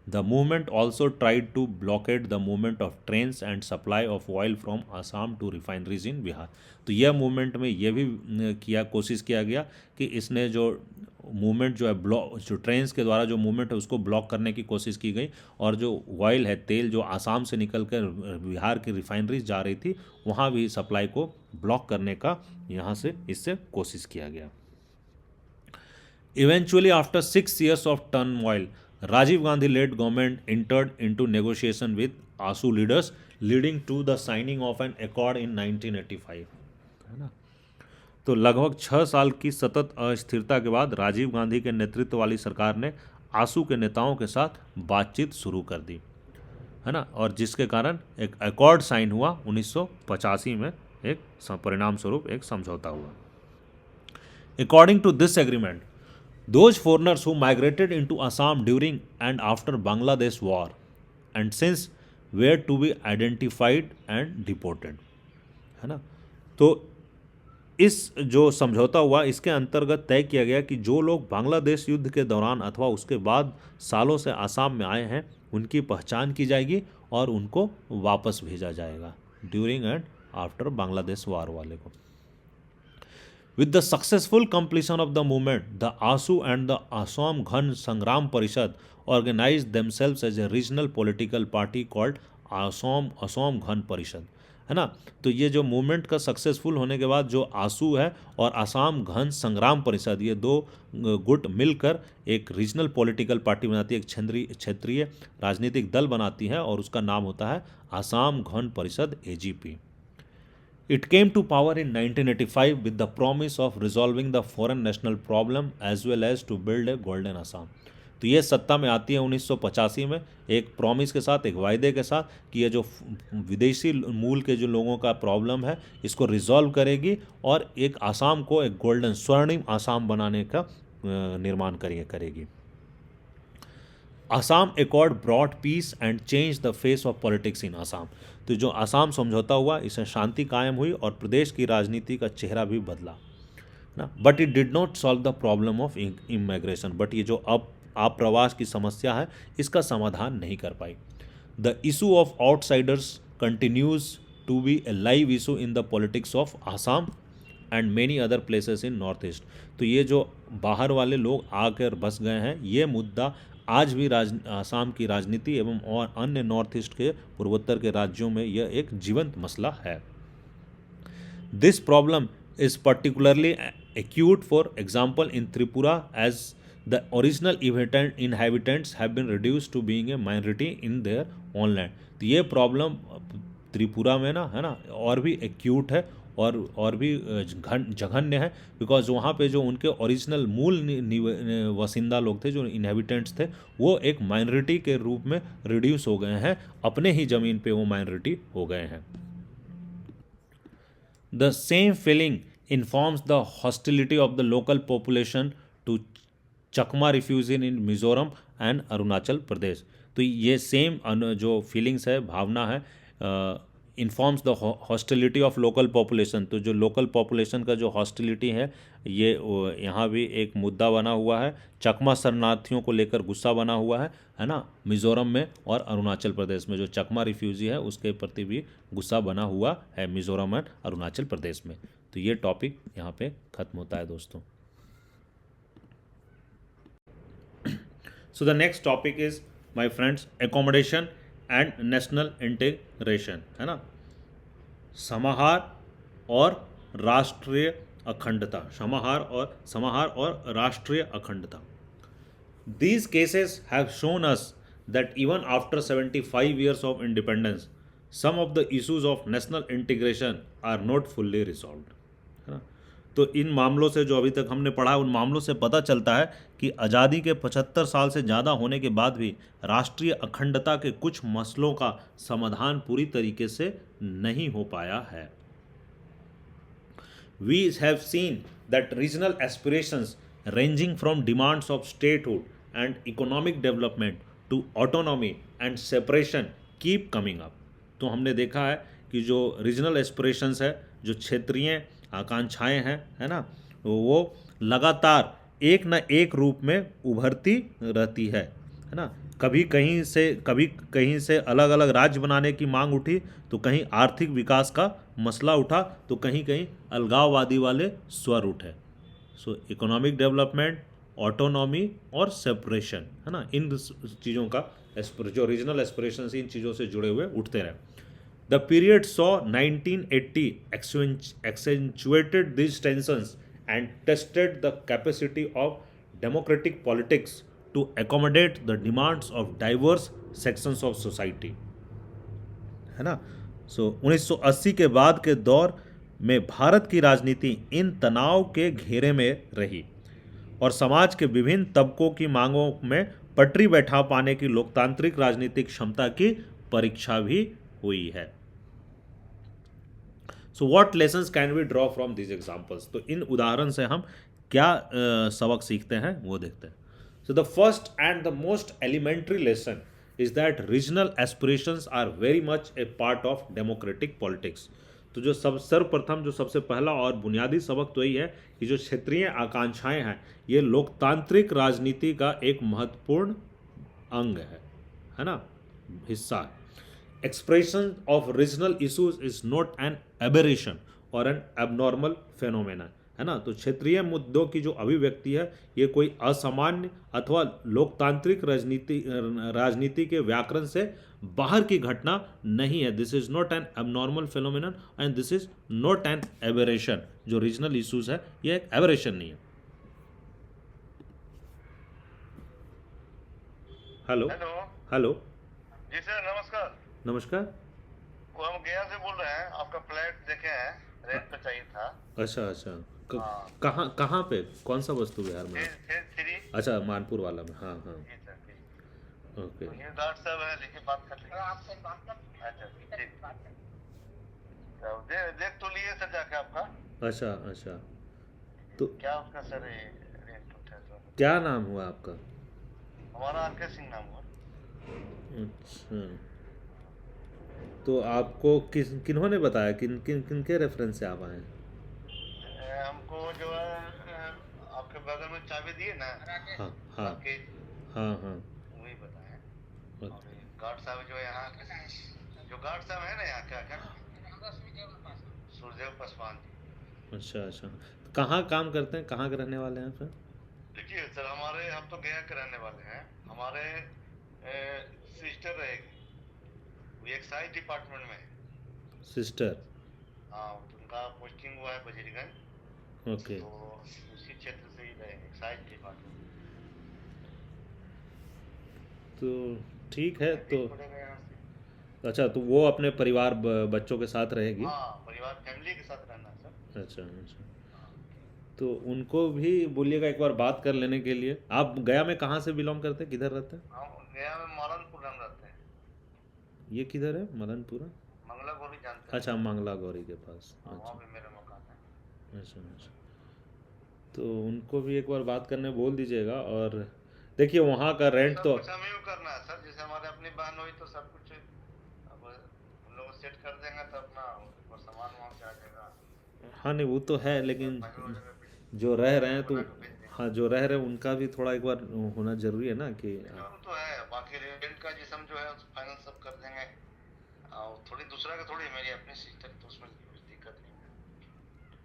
The movement also tried to blockade the movement of trains and supply of oil from Assam to refineries in Bihar. तो यह मूवमेंट में यह भी कोशिश किया गया कि इसने जो मूवमेंट जो है जो ट्रेन्स के द्वारा जो मूवमेंट है उसको ब्लॉक करने की कोशिश की गई और जो ऑयल है तेल जो आसाम से निकल कर बिहार की रिफाइनरीज जा रही थी वहाँ भी सप्लाई को ब्लॉक करने का यहाँ से इससे कोशिश किया गया। Eventually after 6 years of turmoil, Rajiv Gandhi led government entered into negotiation with ASU leaders, leading to the signing of an accord in 1985. है ना, तो लगभग 6 साल की सतत अस्थिरता के बाद राजीव गांधी के नेतृत्व वाली सरकार ने आसू के नेताओं के साथ बातचीत शुरू कर दी, है ना, और जिसके कारण एक अकॉर्ड साइन हुआ 1985 में, एक परिणाम स्वरूप एक समझौता हुआ। According to this agreement, those foreigners who migrated into Assam during and after Bangladesh war and since were to be identified and deported, है ना। तो इस जो समझौता हुआ इसके अंतर्गत तय किया गया कि जो लोग बांग्लादेश युद्ध के दौरान अथवा उसके बाद सालों से आसाम में आए हैं उनकी पहचान की जाएगी और उनको वापस भेजा जाएगा ड्यूरिंग एंड आफ्टर बांग्लादेश वार वाले को। With the successful completion of the movement, the ASU and the Assam Ghan Sangram Parishad organized themselves as a regional political party called Assam Ghan Parishad, है ना। तो ये जो मूवमेंट का सक्सेसफुल होने के बाद जो आसू है और आसाम घन संग्राम परिषद ये दो गुट मिलकर एक रीजनल पॉलिटिकल पार्टी बनाती है, एक क्षेत्रीय राजनीतिक दल बनाती है और उसका नाम होता है आसाम घन परिषद AGP। It came to power in 1985 with the promise of resolving the foreign national problem as well as to build a golden Assam। तो ये सत्ता में आती है 1985 में एक प्रॉमिस के साथ, एक वायदे के साथ कि ये जो विदेशी मूल के जो लोगों का प्रॉब्लम है इसको रिजॉल्व करेगी और एक आसाम को एक गोल्डन स्वर्णिम आसाम बनाने का निर्माण करेगी। Assam accord brought peace and change the face of politics in Assam. तो जो आसाम समझौता हुआ इससे शांति कायम हुई और प्रदेश की राजनीति का चेहरा भी बदला ना। But it did not solve the problem of immigration. But ये जो आप्रवास की समस्या है इसका समाधान नहीं कर पाई। The issue of outsiders continues to be a live issue in the politics of Assam and many other places in north east. तो ये जो बाहर वाले लोग आकर बस गए हैं ये मुद्दा आज भी आसाम की राजनीति एवं और अन्य नॉर्थ ईस्ट के पूर्वोत्तर के राज्यों में यह एक जीवंत मसला है। This problem is particularly acute for example in Tripura as the original inhabitants have been reduced to being a minority in their own land। तो ये प्रॉब्लम त्रिपुरा में ना, है ना, और भी एक्यूट है और भी जघन्य है, बिकॉज वहाँ पे जो उनके ओरिजिनल मूल वसिंदा लोग थे, जो इनहेबिटेंट्स थे, वो एक माइनॉरिटी के रूप में रिड्यूस हो गए हैं, अपने ही ज़मीन पे वो माइनॉरिटी हो गए हैं। The same feeling informs the hostility of the local population to Chakma refugee in Mizoram and Arunachal Pradesh. तो ये सेम जो फीलिंग्स है, भावना है, informs the hostility of local population. तो जो लोकल पॉपुलेशन का जो हॉस्टिलिटी है ये यहाँ भी एक मुद्दा बना हुआ है। चकमा शरणार्थियों को लेकर गुस्सा बना हुआ है ना, मिज़ोरम में और अरुणाचल प्रदेश में जो चकमा रिफ्यूजी है उसके प्रति भी गुस्सा बना हुआ है मिज़ोरम और अरुणाचल प्रदेश में। तो ये टॉपिक यहाँ पे ख़त्म होता है दोस्तों। So the next topic is my friends accommodation and national integration, है ना, समाहार और राष्ट्रीय अखंडता, समाहार और राष्ट्रीय अखंडता। These cases have shown us that even after 75 years of independence, some of the issues of national integration are not fully resolved, है ना। तो इन मामलों से जो अभी तक हमने पढ़ा उन मामलों से पता चलता है कि आज़ादी के 75 साल से ज़्यादा होने के बाद भी राष्ट्रीय अखंडता के कुछ मसलों का समाधान पूरी तरीके से नहीं हो पाया है. We have seen that regional aspirations ranging from demands of statehood and economic development to autonomy and separation keep coming up. तो हमने देखा है कि जो रीजनल एस्पिरेशंस है, जो क्षेत्रीय आकांक्षाएं हैं, है ना, वो लगातार एक न एक रूप में उभरती रहती है ना. कभी कहीं से अलग अलग राज्य बनाने की मांग उठी, तो कहीं आर्थिक विकास का मसला उठा, तो कहीं कहीं अलगाववादी वाले स्वर उठे. सो इकोनॉमिक डेवलपमेंट, ऑटोनॉमी और सेपरेशन, है ना, इन चीज़ों का जो रीजनल एस्पिरेशन इन चीज़ों से जुड़े हुए उठते रहे. The period saw 1980 accentuated these tensions and tested the capacity of democratic politics to accommodate the demands of diverse sections of society, है ना. सो 1980 के बाद के दौर में भारत की राजनीति इन तनाव के घेरे में रही और समाज के विभिन्न तबकों की मांगों में पटरी बैठा पाने की लोकतांत्रिक राजनीतिक क्षमता की परीक्षा भी हुई है. So what lessons can we draw from this examples. तो इन उदाहरण से हम क्या सबक सीखते हैं वो देखते हैं. So the first and the most elementary lesson is that regional aspirations are very much a part of democratic politics. तो जो सर्वप्रथम जो सबसे पहला और बुनियादी सबक तो यही है कि जो क्षेत्रीय आकांक्षाएं हैं ये लोकतांत्रिक राजनीति का एक महत्वपूर्ण अंग है ना, हिस्सा है. Expression of regional issues is not an aberration और एन एबनॉर्मल फेनोमेना, है ना. तो क्षेत्रीय मुद्दों की जो अभिव्यक्ति है ये कोई असामान्य अथवा लोकतांत्रिक राजनीति के व्याकरण से बाहर की घटना नहीं है. This is not an abnormal phenomenon and this is not an aberration. जो रीजनल इशूज है ये एक एबेरेशन नहीं है. Hello hello. जी सर, नमस्कार. नमस्कार. वो हम गया से बोल रहे हैं, आपका फ्लैट देखे हैं, रेंट पे चाहिए था. अच्छा अच्छा. हाँ. कहाँ पे, कौन सा वस्तु विहार में? फेज 3. अच्छा, मानपुर वाला में. हाँ हाँ. जी सर, जी. ओके. तो ये गार्ड साहब है, देखिए बात कर लीजिए. आपसे बात कर. अच्छा ठीक. तो देख तो लिए सर जाके आपका. अच्छा अच्छा. तो क्या उसका सर रेंट उठा तो? क्या नाम हुआ आपका? हमारा आर के सिंह नाम हुआ. अच्छा. तो आपको किन्होंने बताया, किन किन किन के रेफरेंस से आप आए हैं? हमको जो है आपके बगल में चाबी दिए ना. हाँ हाँ हाँ हाँ. वही बताए. और गार्ड साहब जो यहाँ जो गार्ड साहब है ना यहाँ क्या सूर्यदेव पासवान जी. अच्छा अच्छा. कहाँ काम करते हैं, कहाँ के रहने वाले हैं सर? देखिए सर, हम तो गया के रहने वाले हैं. हमारे सिस्टर रहेगी, वो एक्साइज डिपार्टमेंट में. सिस्टर? हाँ, उनका पोस्टिंग हुआ है बजीरगंज. ओके. तो उसी क्षेत्र से ही रहेंगे, एक्साइज डिपार्टमेंट. तो ठीक है. तो यहाँ से. अच्छा, तो वो अपने परिवार बच्चों के साथ रहेगी? हाँ, परिवार फैमिली के साथ रहना है सर. अच्छा अच्छा. तो उनको भी बोलिएगा एक बार बात कर लेने के लिए. आप गया में कहाँ से बिलोंग करते हैं, किधर रहते हैं? हम गया में मलनपुर हम रहते हैं. ये किधर है मलनपुरा? मंगला गौरी जानते हैं? अच्छा, मंगला गौरी के पास. वहाँ अच्छा पे मेरा मकान है. अच्छा अच्छा. तो उनको भी एक बार बात करने बोल दीजिएगा. और देखिए वहाँ का रेंट सब तो कुछ हमें ही करना है सर. जैसे हमारे अपनी बहन हुई तो सब कुछ अब हम लोग सेट कर देंगे तो अपना वो सामान वहाँ से आ जाएगा. हाँ नहीं वो तो है, लेकिन फाइनल हो जाएगा. जो रह रहे हैं तो बना के भेज देंगे. हाँ, जो रह रहे हैं उनका भी थोड़ा एक बार होना जरूरी है ना कि वो तो है. बाकी रेंट का जिसम जो है फाइनल सब कर देंगे. और थोड़ी दूसरा का थोड़ी, मेरी अपनी सिस्टर तो उसमें कुछ दिक्कत नहीं है.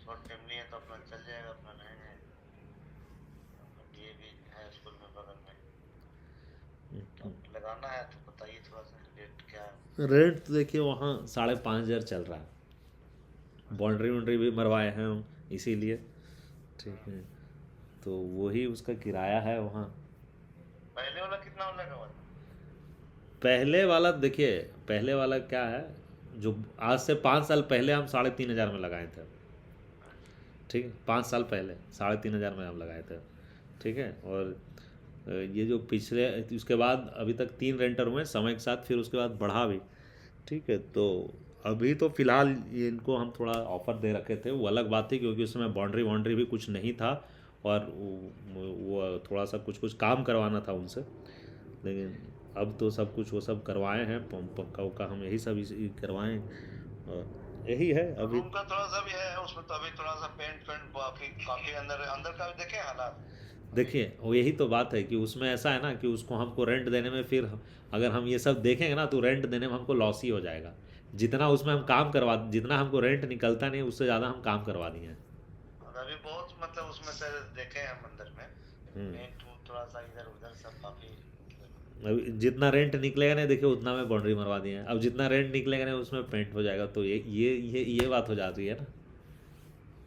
शॉर्ट फैमिली है तो अपना चल जाएगा, अपना रहेंगे. ये भी है स्कूल में बगल में. तो लगाना है तो बताइए थोड़ा सा रेट क्या है. रेंट तो देखिए वहाँ 5,500 चल रहा है. बाउंड्री वाउंड्री भी मरवाए हैं हम इसीलिए. ठीक है. तो वही उसका किराया है वहाँ. पहले वाला कितना लगेगा? पहले वाला देखिए, पहले वाला क्या है, जो आज से 5 साल पहले हम 3,500 में लगाए थे. ठीक है, 5 साल पहले 3,500 में हम लगाए थे। ठीक है, और ये जो पिछले उसके बाद अभी तक 3 रेंटर हुए समय के साथ, फिर उसके बाद बढ़ा भी। ठीक है, तो अभी तो फ़िलहाल ये इनको हम थोड़ा ऑफ़र दे रखे थे, वो अलग बात थी क्योंकि उसमें बाउंड्री वाउंड्री भी कुछ नहीं था, और वो थोड़ा सा कुछ कुछ काम करवाना था उनसे। लेकिन अब तो सब कुछ वो सब करवाए हैं, पक्का उक्का हम यही सब इसी करवाए हैं, और यही है अभी। रूम का थोड़ा सा भी है उसमें, तो अभी थोड़ा सा पेंट पेंट बाकी काफी अंदर अंदर का भी देखे हालात। देखिए वो यही तो बात है कि उसमें ऐसा है ना कि उसको हमको रेंट देने में, फिर अगर हम ये सब देखेंगे ना तो रेंट देने में हमको लॉस ही हो जाएगा। जितना उसमें हम काम करवा, जितना हमको रेंट निकलता नहीं उससे ज़्यादा हम काम करवा दिए हैं। और अभी बहुत मतलब उसमें से देखे हैं हम अंदर में, हम्म। पेंट थोड़ा सा इधर उधर सब काफी अब जितना रेंट निकलेगा नहीं, देखिए उतना में बाउंड्री मरवा दिए हैं। अब जितना रेंट निकलेगा नहीं उसमें पेंट हो जाएगा, तो ये बात हो जाती है ना।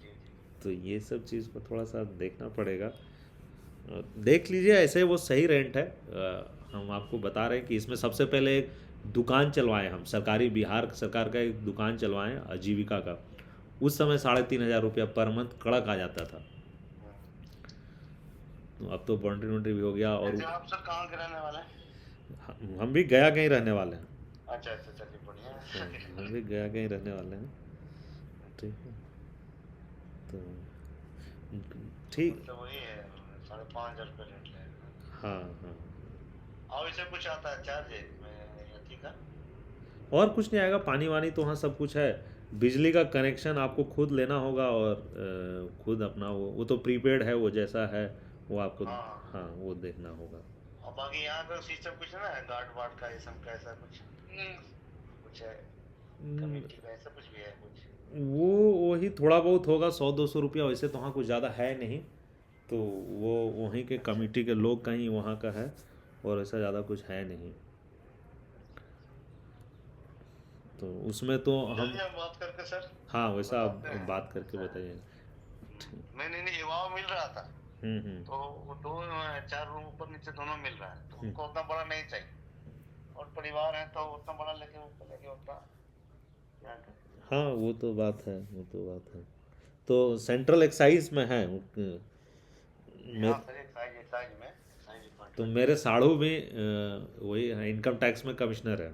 जी जी। तो ये सब चीज़ को थोड़ा सा देखना पड़ेगा। देख लीजिए, ऐसे वो सही रेंट है। हम आपको बता रहे हैं कि इसमें सबसे पहले एक दुकान चलवाएं हम, सरकारी, बिहार सरकार का एक दुकान चलवाएं आजीविका का। उस समय 3,500 रुपया पर मंथ कड़क आ जाता था। तो अब तो बाउंड्री वाउंड्री भी हो गया, और अच्छा, आप सर कहाँ के रहने वाले हैं? हम भी गया के ही रहने वाले हैं। अच्छा अच्छा, चलिए बढ़िया हाँ, है। हम भी गया के ही रहने वाले हैं। ठीक है, तो ठीक। मतलब वही है, 5,500 रेंट लगेगा। हाँ हाँ, और इसे कुछ आता है चार्ज है मैं ठीक है? और कुछ नहीं आएगा, पानी वानी तो वहाँ सब कुछ है। बिजली का कनेक्शन आपको खुद लेना होगा, और खुद अपना वो तो प्रीपेड है, वो जैसा है वो आपको, हाँ। हाँ वो देखना होगा। और बाकी यहाँ का सिस्टम कुछ है ना, गार्ड वार्ड का ये सब का ऐसा कुछ कुछ है, हम्म, कमेटी का ऐसा कुछ भी है कुछ? वो वही थोड़ा बहुत होगा, 100-200 रुपया, वैसे तो वहाँ कुछ ज़्यादा है नहीं। तो वो वहीं के अच्छा कमेटी के लोग का ही वहाँ का है, और ऐसा ज़्यादा कुछ है नहीं। तो उसमें तो हम, चलिए हम बात करके सर हाँ वैसा आप बताते हैं बात करके ऐसा है। बताइए। ठीक। नहीं युवाओं मिल रहा था, हम्म। तो वो 4 रूम ऊपर नीचे दोनों मिल रहा है, तो हम्म। उनको उतना बड़ा नहीं चाहिए, और परिवार है तो उतना बड़ा लेके ऊपर लेके उतना क्या करें। हाँ वो तो बात है, वो तो बात है। तो सेंट्रल एक्साइज में है हाँ मेरे, सर, एक्साइज में एक्साइज तो डिपार्टमेंट में। मेरे साड़ू भी वही है, इनकम टैक्स में कमिश्नर है।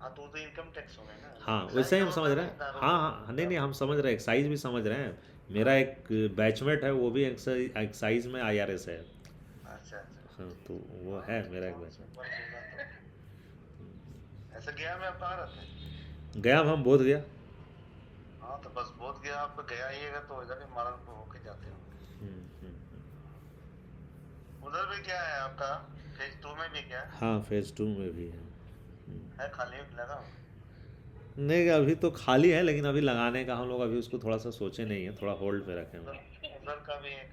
हाँ तो वो तो इनकम टैक्स हो गए ना, हाँ एक्साइज वैसे ही का हम समझ होता है रहे ना हैं, दारू हाँ हाँ, नहीं नहीं, दारू। हम समझ रहे हैं, एक्साइज भी समझ रहे हैं। मेरा एक बैचमेट है, वो भी एक्साइज में IRS है। अच्छा अच्छा। हाँ तो वो हाँ है तो मेरा एक बहुत बैचमेट। सुपर होगा तो। ऐसा गया में आप कहाँ रहते हैं? गया हम बोध गया। हाँ तो बस बोध गया, आप गया आइएगा तो इधर ही मालनपुर होके जाते होंगे। हम्म। उधर भी क्या है आपका, फेज 2 में भी क्या हाँ फेज 2 में भी है। है खाली लगा हुआ? नहीं अभी तो खाली है, लेकिन अभी लगाने का हम लोग अभी उसको थोड़ा सा सोचे नहीं है, थोड़ा होल्ड पे रखे हैं। उधर उधर का भी एक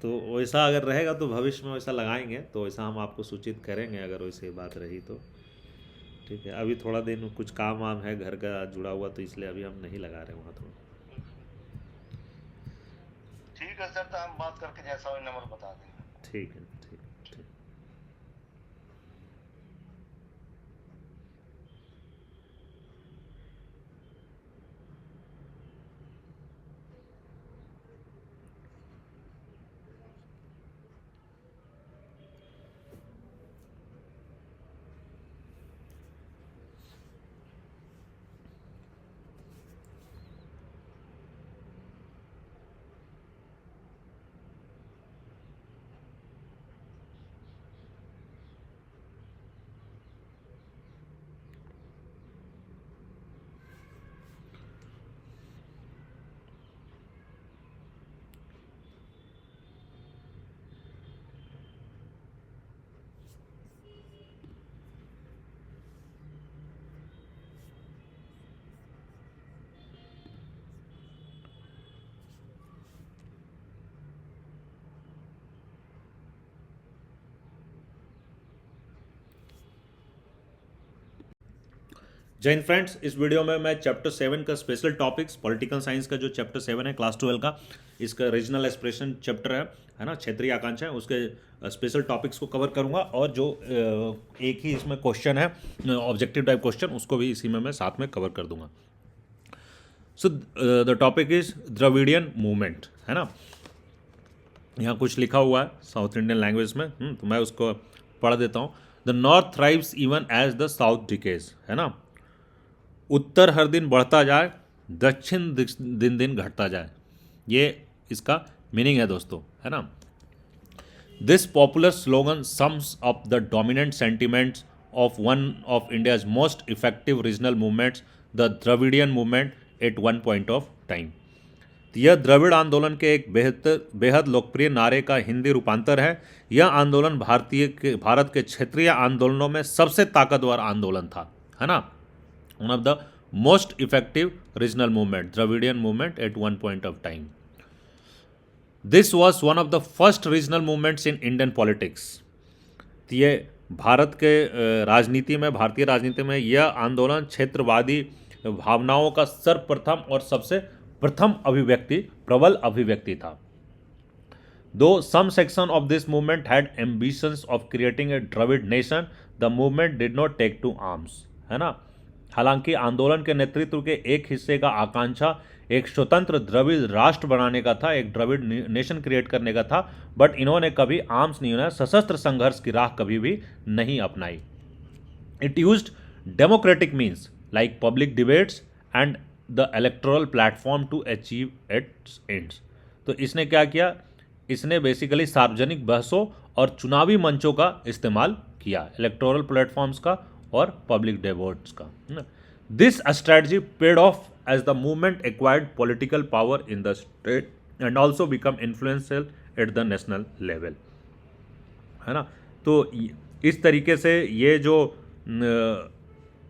तो वैसा अगर रहेगा तो भविष्य में वैसा लगाएंगे, तो वैसा हम आपको सूचित करेंगे अगर वैसे बात रही तो। ठीक है, अभी थोड़ा दिन कुछ काम वाम है घर का जुड़ा हुआ, तो इसलिए अभी हम नहीं लगा रहे वहाँ थोड़ा। ठीक है सर, तो हम बात करके जैसा हो नंबर बता देंगे। ठीक है, ठीक ठीक। जय हिंद फ्रेंड्स, इस वीडियो में मैं चैप्टर 7 का स्पेशल टॉपिक्स, पॉलिटिकल साइंस का जो चैप्टर 7 है क्लास 12 का, इसका रीजनल एस्पिरेशन चैप्टर है ना, क्षेत्रीय आकांक्षा है, उसके स्पेशल टॉपिक्स को कवर करूंगा, और जो एक ही इसमें क्वेश्चन है ऑब्जेक्टिव टाइप क्वेश्चन, उसको भी इसी में मैं साथ में कवर कर दूंगा। So the topic is Dravidian movement, है ना। यहाँ कुछ लिखा हुआ है साउथ इंडियन लैंग्वेज में, तो मैं उसको पढ़ देता हूँ। The north thrives even as the south decays, है ना। उत्तर हर दिन बढ़ता जाए, दक्षिण दिन दिन घटता जाए, ये इसका मीनिंग है दोस्तों, है ना। This popular slogan sums up the dominant sentiments of one of India's most effective regional movements, the Dravidian movement at one point of time. यह द्रविड़ आंदोलन के एक बेहद लोकप्रिय नारे का हिंदी रूपांतर है। यह आंदोलन भारत के क्षेत्रीय आंदोलनों में सबसे ताकतवर आंदोलन था, है ना। One of the most effective regional movement, Dravidian movement at one point of time. This was one of the first regional movements in Indian politics. ये भारत के राजनीति में, भारतीय राजनीति में यह आंदोलन क्षेत्रवादी भावनाओं का सर्वप्रथम और सबसे प्रथम अभिव्यक्ति, प्रबल अभिव्यक्ति था। Though some section of this movement had ambitions of creating a Dravida nation, the movement did not take to arms, है ना। हालांकि आंदोलन के नेतृत्व के एक हिस्से का आकांक्षा एक स्वतंत्र द्रविड़ राष्ट्र बनाने का था, एक द्रविड़ नेशन क्रिएट करने का था, बट इन्होंने कभी आर्म्स नहीं, उन्होंने सशस्त्र संघर्ष की राह कभी भी नहीं अपनाई। It used democratic means like public debates and the electoral platform to achieve its ends. तो इसने क्या किया, इसने बेसिकली सार्वजनिक बहसों और चुनावी मंचों का इस्तेमाल किया, इलेक्टोरल प्लेटफॉर्म्स का और पब्लिक डिबेट्स का। This strategy paid off as the movement acquired political power in the state and also become influential at the national level, है ना। तो इस तरीके से ये जो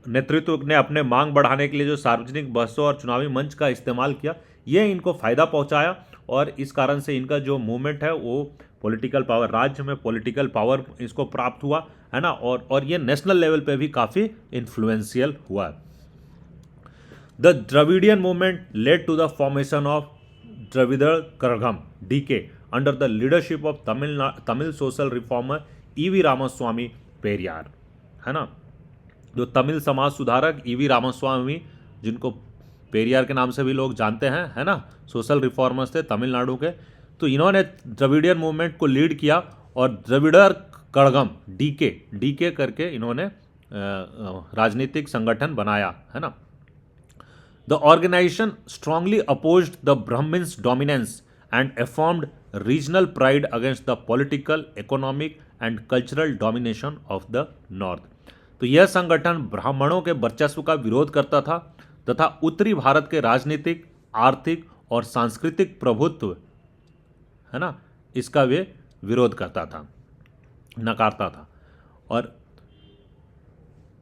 नेतृत्व ने अपने मांग बढ़ाने के लिए जो सार्वजनिक बहसों और चुनावी मंच का इस्तेमाल किया, ये इनको फ़ायदा पहुंचाया और इस कारण से इनका जो मूवमेंट है वो पॉलिटिकल पावर, राज्य में पॉलिटिकल पावर इसको प्राप्त हुआ, है ना। और ये नेशनल लेवल पे भी काफ़ी इन्फ्लुएंशियल हुआ। The Dravidian movement led to the formation of Dravida Kazhagam DK under the leadership of Tamil social reformer EV Ramaswamy Periyar, है ना। जो तमिल समाज सुधारक ईवी रामास्वामी, जिनको पेरियार के नाम से भी लोग जानते हैं, है ना, सोशल रिफॉर्मर्स थे तमिलनाडु के, तो इन्होंने द्रविडियन मूवमेंट को लीड किया और द्रविड़ कड़गम डीके करके इन्होंने राजनीतिक संगठन बनाया, है ना। The organisation strongly opposed the Brahmins dominance and affirmed regional pride against the political, economic and cultural domination of the north. तो यह संगठन ब्राह्मणों के वर्चस्व का विरोध करता था तथा उत्तरी भारत के राजनीतिक, आर्थिक और सांस्कृतिक प्रभुत्व, है ना, इसका वे विरोध करता था, नकारता था।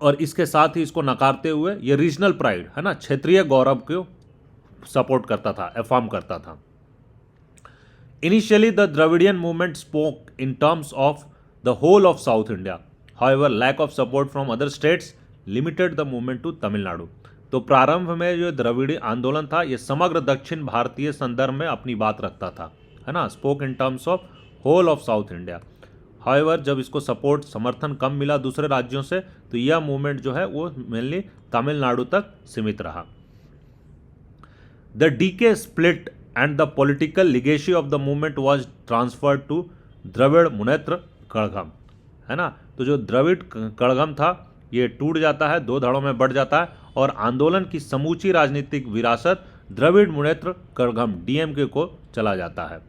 और इसके साथ ही इसको नकारते हुए ये रीजनल प्राइड, है ना, क्षेत्रीय गौरव को सपोर्ट करता था, अफर्म करता था। Initially the Dravidian movement spoke in terms of the whole of south India, however lack of support from other states limited the movement to Tamil Nadu. तो प्रारंभ में जो द्रविड़ आंदोलन था ये समग्र दक्षिण भारतीय संदर्भ में अपनी बात रखता था, है ना, spoke in terms of whole of south India. However जब इसको सपोर्ट, समर्थन कम मिला दूसरे राज्यों से, तो यह मूवमेंट जो है वो मेनली तमिलनाडु तक सीमित रहा। The DK split and the political legacy of the movement was transferred to Dravida Munnetra Kazhagam, है ना। तो जो द्रविड़ कड़गम था ये टूट जाता है, दो धड़ों में बढ़ जाता है और आंदोलन की समूची राजनीतिक विरासत द्रविड़ मुनेत्र कड़गम डीएमके को चला जाता है।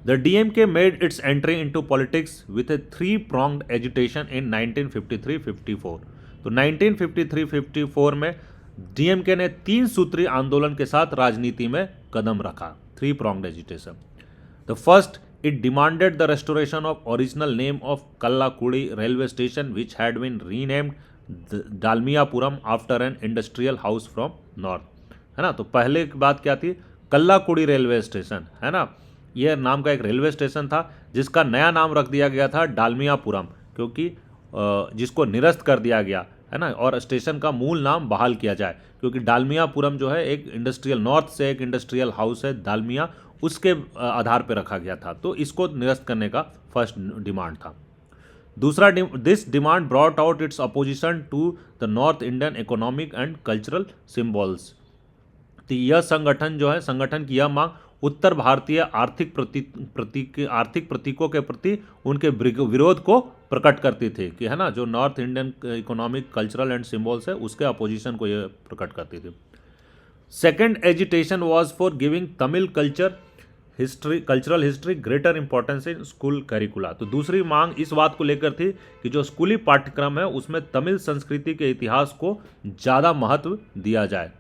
The DMK made its entry into politics with a three-pronged agitation in 1953-54। तो 1953-54 में DMK ने तीन सूत्री आंदोलन के साथ राजनीति में कदम रखा, three-pronged agitation। The first, it demanded the restoration of original name of Kallakudi railway station, which had been renamed Dalmiapuram after an industrial house from north, है ना। तो पहले की बात क्या थी, कल्लाकुड़ी रेलवे स्टेशन, है ना, यह नाम का एक रेलवे स्टेशन था जिसका नया नाम रख दिया गया था डालमियापुरम, क्योंकि जिसको निरस्त कर दिया गया, है ना, और स्टेशन का मूल नाम बहाल किया जाए, क्योंकि डालमियापुरम जो है एक इंडस्ट्रियल, नॉर्थ से एक इंडस्ट्रियल हाउस है डालमिया, उसके आधार पर रखा गया था, तो इसको निरस्त करने का फर्स्ट डिमांड था। दूसरा, this demand brought out its opposition to the north Indian economic and cultural symbols. तो यह संगठन जो है, संगठन की यह मांग उत्तर भारतीय आर्थिक आर्थिक प्रतीकों के प्रति उनके विरोध को प्रकट करती थी कि है ना, जो north Indian economic cultural and symbols है उसके अपोजिशन को यह प्रकट करती थी। Second agitation was for giving Tamil cultural history greater importance in school करिकुला। तो दूसरी मांग इस बात को लेकर थी कि जो स्कूली पाठ्यक्रम है उसमें तमिल संस्कृति के इतिहास को ज़्यादा महत्व दिया जाए।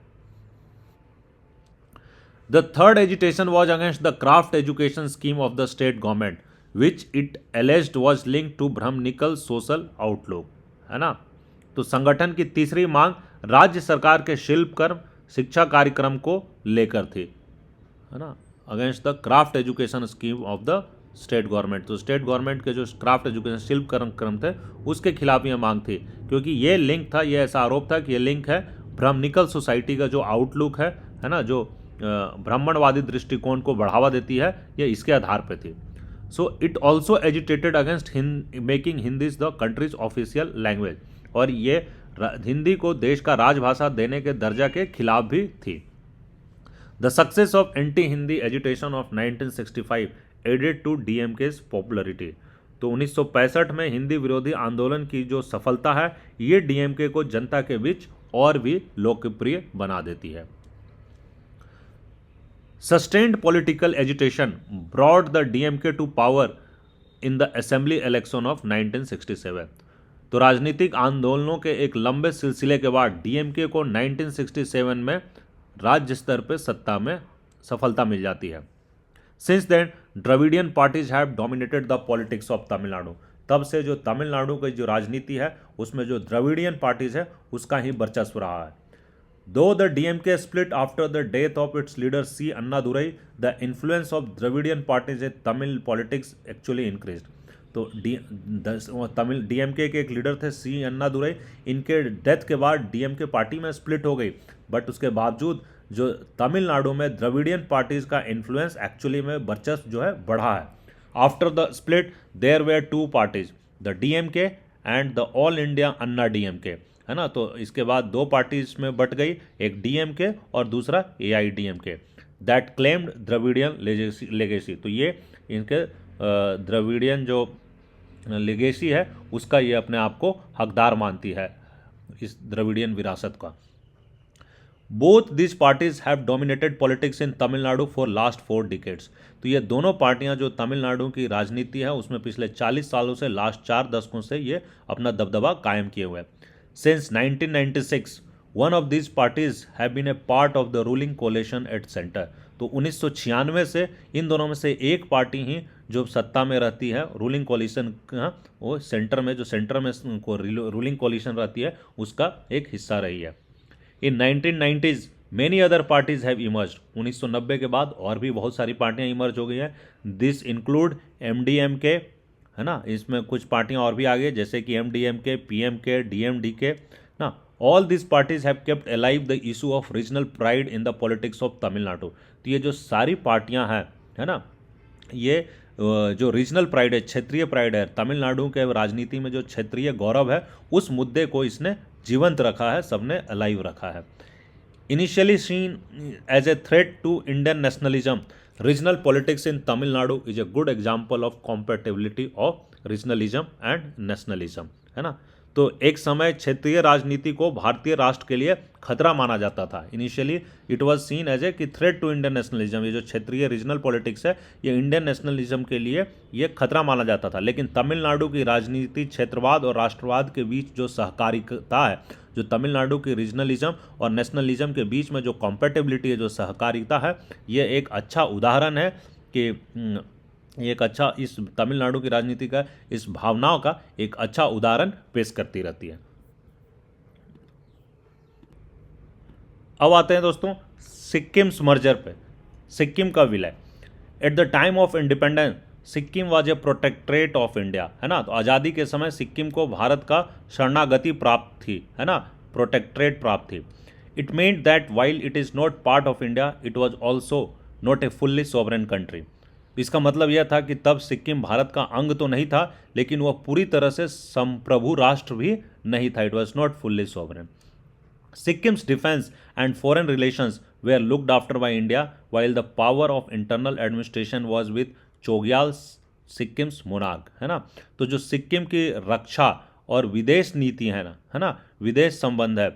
The third agitation was against the craft education scheme of the state government, which it alleged was linked to Brahminical social outlook, है ना। तो संगठन की तीसरी मांग राज्य सरकार के शिल्पकर्म शिक्षा कार्यक्रम को लेकर थी, है ना, against the craft education scheme of the state government. तो स्टेट गवर्नमेंट के जो क्राफ्ट एजुकेशन शिल्पकर्म क्रम थे उसके खिलाफ ये मांग थी, क्योंकि ये लिंक था, ये ऐसा आरोप था कि ये लिंक है ब्राह्मणिकल सोसाइटी का जो आउटलुक है ना, जो ब्राह्मणवादी दृष्टिकोण को बढ़ावा देती है, ये इसके आधार पर थी। So it also agitated against making Hindi the countries official language, और ये हिंदी को देश का राजभाषा देने के दर्जा के खिलाफ भी थी। The success of anti Hindi agitation of 1965 added to DMK's popularity. तो 1965 में हिंदी विरोधी आंदोलन की जो सफलता है ये डीएमके को जनता के बीच और भी लोकप्रिय बना देती है। Sustained political agitation brought the DMK to power in the assembly election of 1967। तो राजनीतिक आंदोलनों के एक लंबे सिलसिले के बाद डीएमके को 1967 में राज्य स्तर पर सत्ता में सफलता मिल जाती है। Since then Dravidian parties have dominated the politics of Tamil Nadu. तब से जो तमिलनाडु की जो राजनीति है उसमें जो द्रविडियन पार्टीज है उसका ही वर्चस्व रहा है। Though the DMK split after the death of its leader C. Annadurai, the influence of Dravidian parties in Tamil politics actually increased। तो तमिल डीएमके के एक लीडर थे सी अन्नादुरई, इनके डेथ के बाद डीएमके पार्टी में स्प्लिट हो गई, बट उसके बावजूद जो तमिलनाडु में द्रविडियन पार्टीज का इन्फ्लुएंस एक्चुअली में वर्चस्व जो है बढ़ा है। After the split there were two parties, the DMK and the All India Anna DMK, है ना। तो इसके बाद दो पार्टीज में बट गई, एक डीएमके और दूसरा AIADMK, that claimed Dravidian legacy. तो ये इनके द्रविडियन जो लेगेसी है उसका ये अपने आप को हकदार मानती है, इस द्रविडियन विरासत का। Both this parties have dominated politics in Tamil Nadu for last 4 decades. तो ये दोनों पार्टियां जो तमिलनाडु की राजनीति है उसमें पिछले 40 सालों से, लास्ट 4 दशकों से ये अपना दबदबा कायम किए हुए हैं। Since 1996, one of these parties have been a part of the ruling coalition at center। तो 1996 से इन दोनों में से एक पार्टी ही जो सत्ता में रहती है, रूलिंग कोalition का, वो सेंटर में, जो सेंटर में रूलिंग कोalition रहती है उसका एक हिस्सा रही है। इन 1990s many other parties have emerged। 1990 के बाद और भी बहुत सारी पार्टियां इमर्ज हो गई हैं। दिस इंक्लूड MDMK, है ना, इसमें कुछ पार्टियां और भी आ गई जैसे कि MDMK, PMK, DMDK ना। All this parties have kept alive the issue of regional pride in the politics of Tamil Nadu. तो ये जो सारी पार्टियां हैं, है ना, ये जो रीजनल प्राइड है, क्षेत्रीय प्राइड है, तमिलनाडु के राजनीति में जो क्षेत्रीय गौरव है उस मुद्दे को इसने जीवंत रखा है, सबने अलाइव रखा है। Initially seen as a threat to Indian nationalism, regional politics in Tamil Nadu is a good example of compatibility of regionalism and nationalism, है ना। तो एक समय क्षेत्रीय राजनीति को भारतीय राष्ट्र के लिए खतरा माना जाता था। Initially it was seen as a कि थ्रेट टू इंडियन नेशनलिज्म, ये जो क्षेत्रीय रीजनल पॉलिटिक्स है ये इंडियन नेशनलिज्म के लिए ये खतरा माना जाता था। लेकिन तमिलनाडु की राजनीति क्षेत्रवाद और राष्ट्रवाद के बीच जो सहकारिता है, जो तमिलनाडु की रीजनलिज्म और नेशनलिज्म के बीच में जो कॉम्पेटेबिलिटी है, जो सहकारिता है, ये एक अच्छा उदाहरण है कि एक अच्छा, इस तमिलनाडु की राजनीति का, इस भावनाओं का एक अच्छा उदाहरण पेश करती रहती है। अब आते हैं दोस्तों सिक्किम मर्जर पे, सिक्किम का विलय। At the time of independence Sikkim was a protectorate of India, है ना। तो आज़ादी के समय सिक्किम को भारत का शरणागति प्राप्त थी, है ना, प्रोटेक्टरेट प्राप्त थी। It mean that while it is not part of India it was also not a fully sovereign country. इसका मतलब यह था कि तब सिक्किम भारत का अंग तो नहीं था, लेकिन वह पूरी तरह से संप्रभु राष्ट्र भी नहीं था। It was not fully sovereign. Sikkim's defense and foreign relations were looked after by India, while the power of internal administration was with Chogyal, Sikkim's monarch, है ना। तो जो सिक्किम की रक्षा और विदेश नीति है ना, विदेश संबंध है,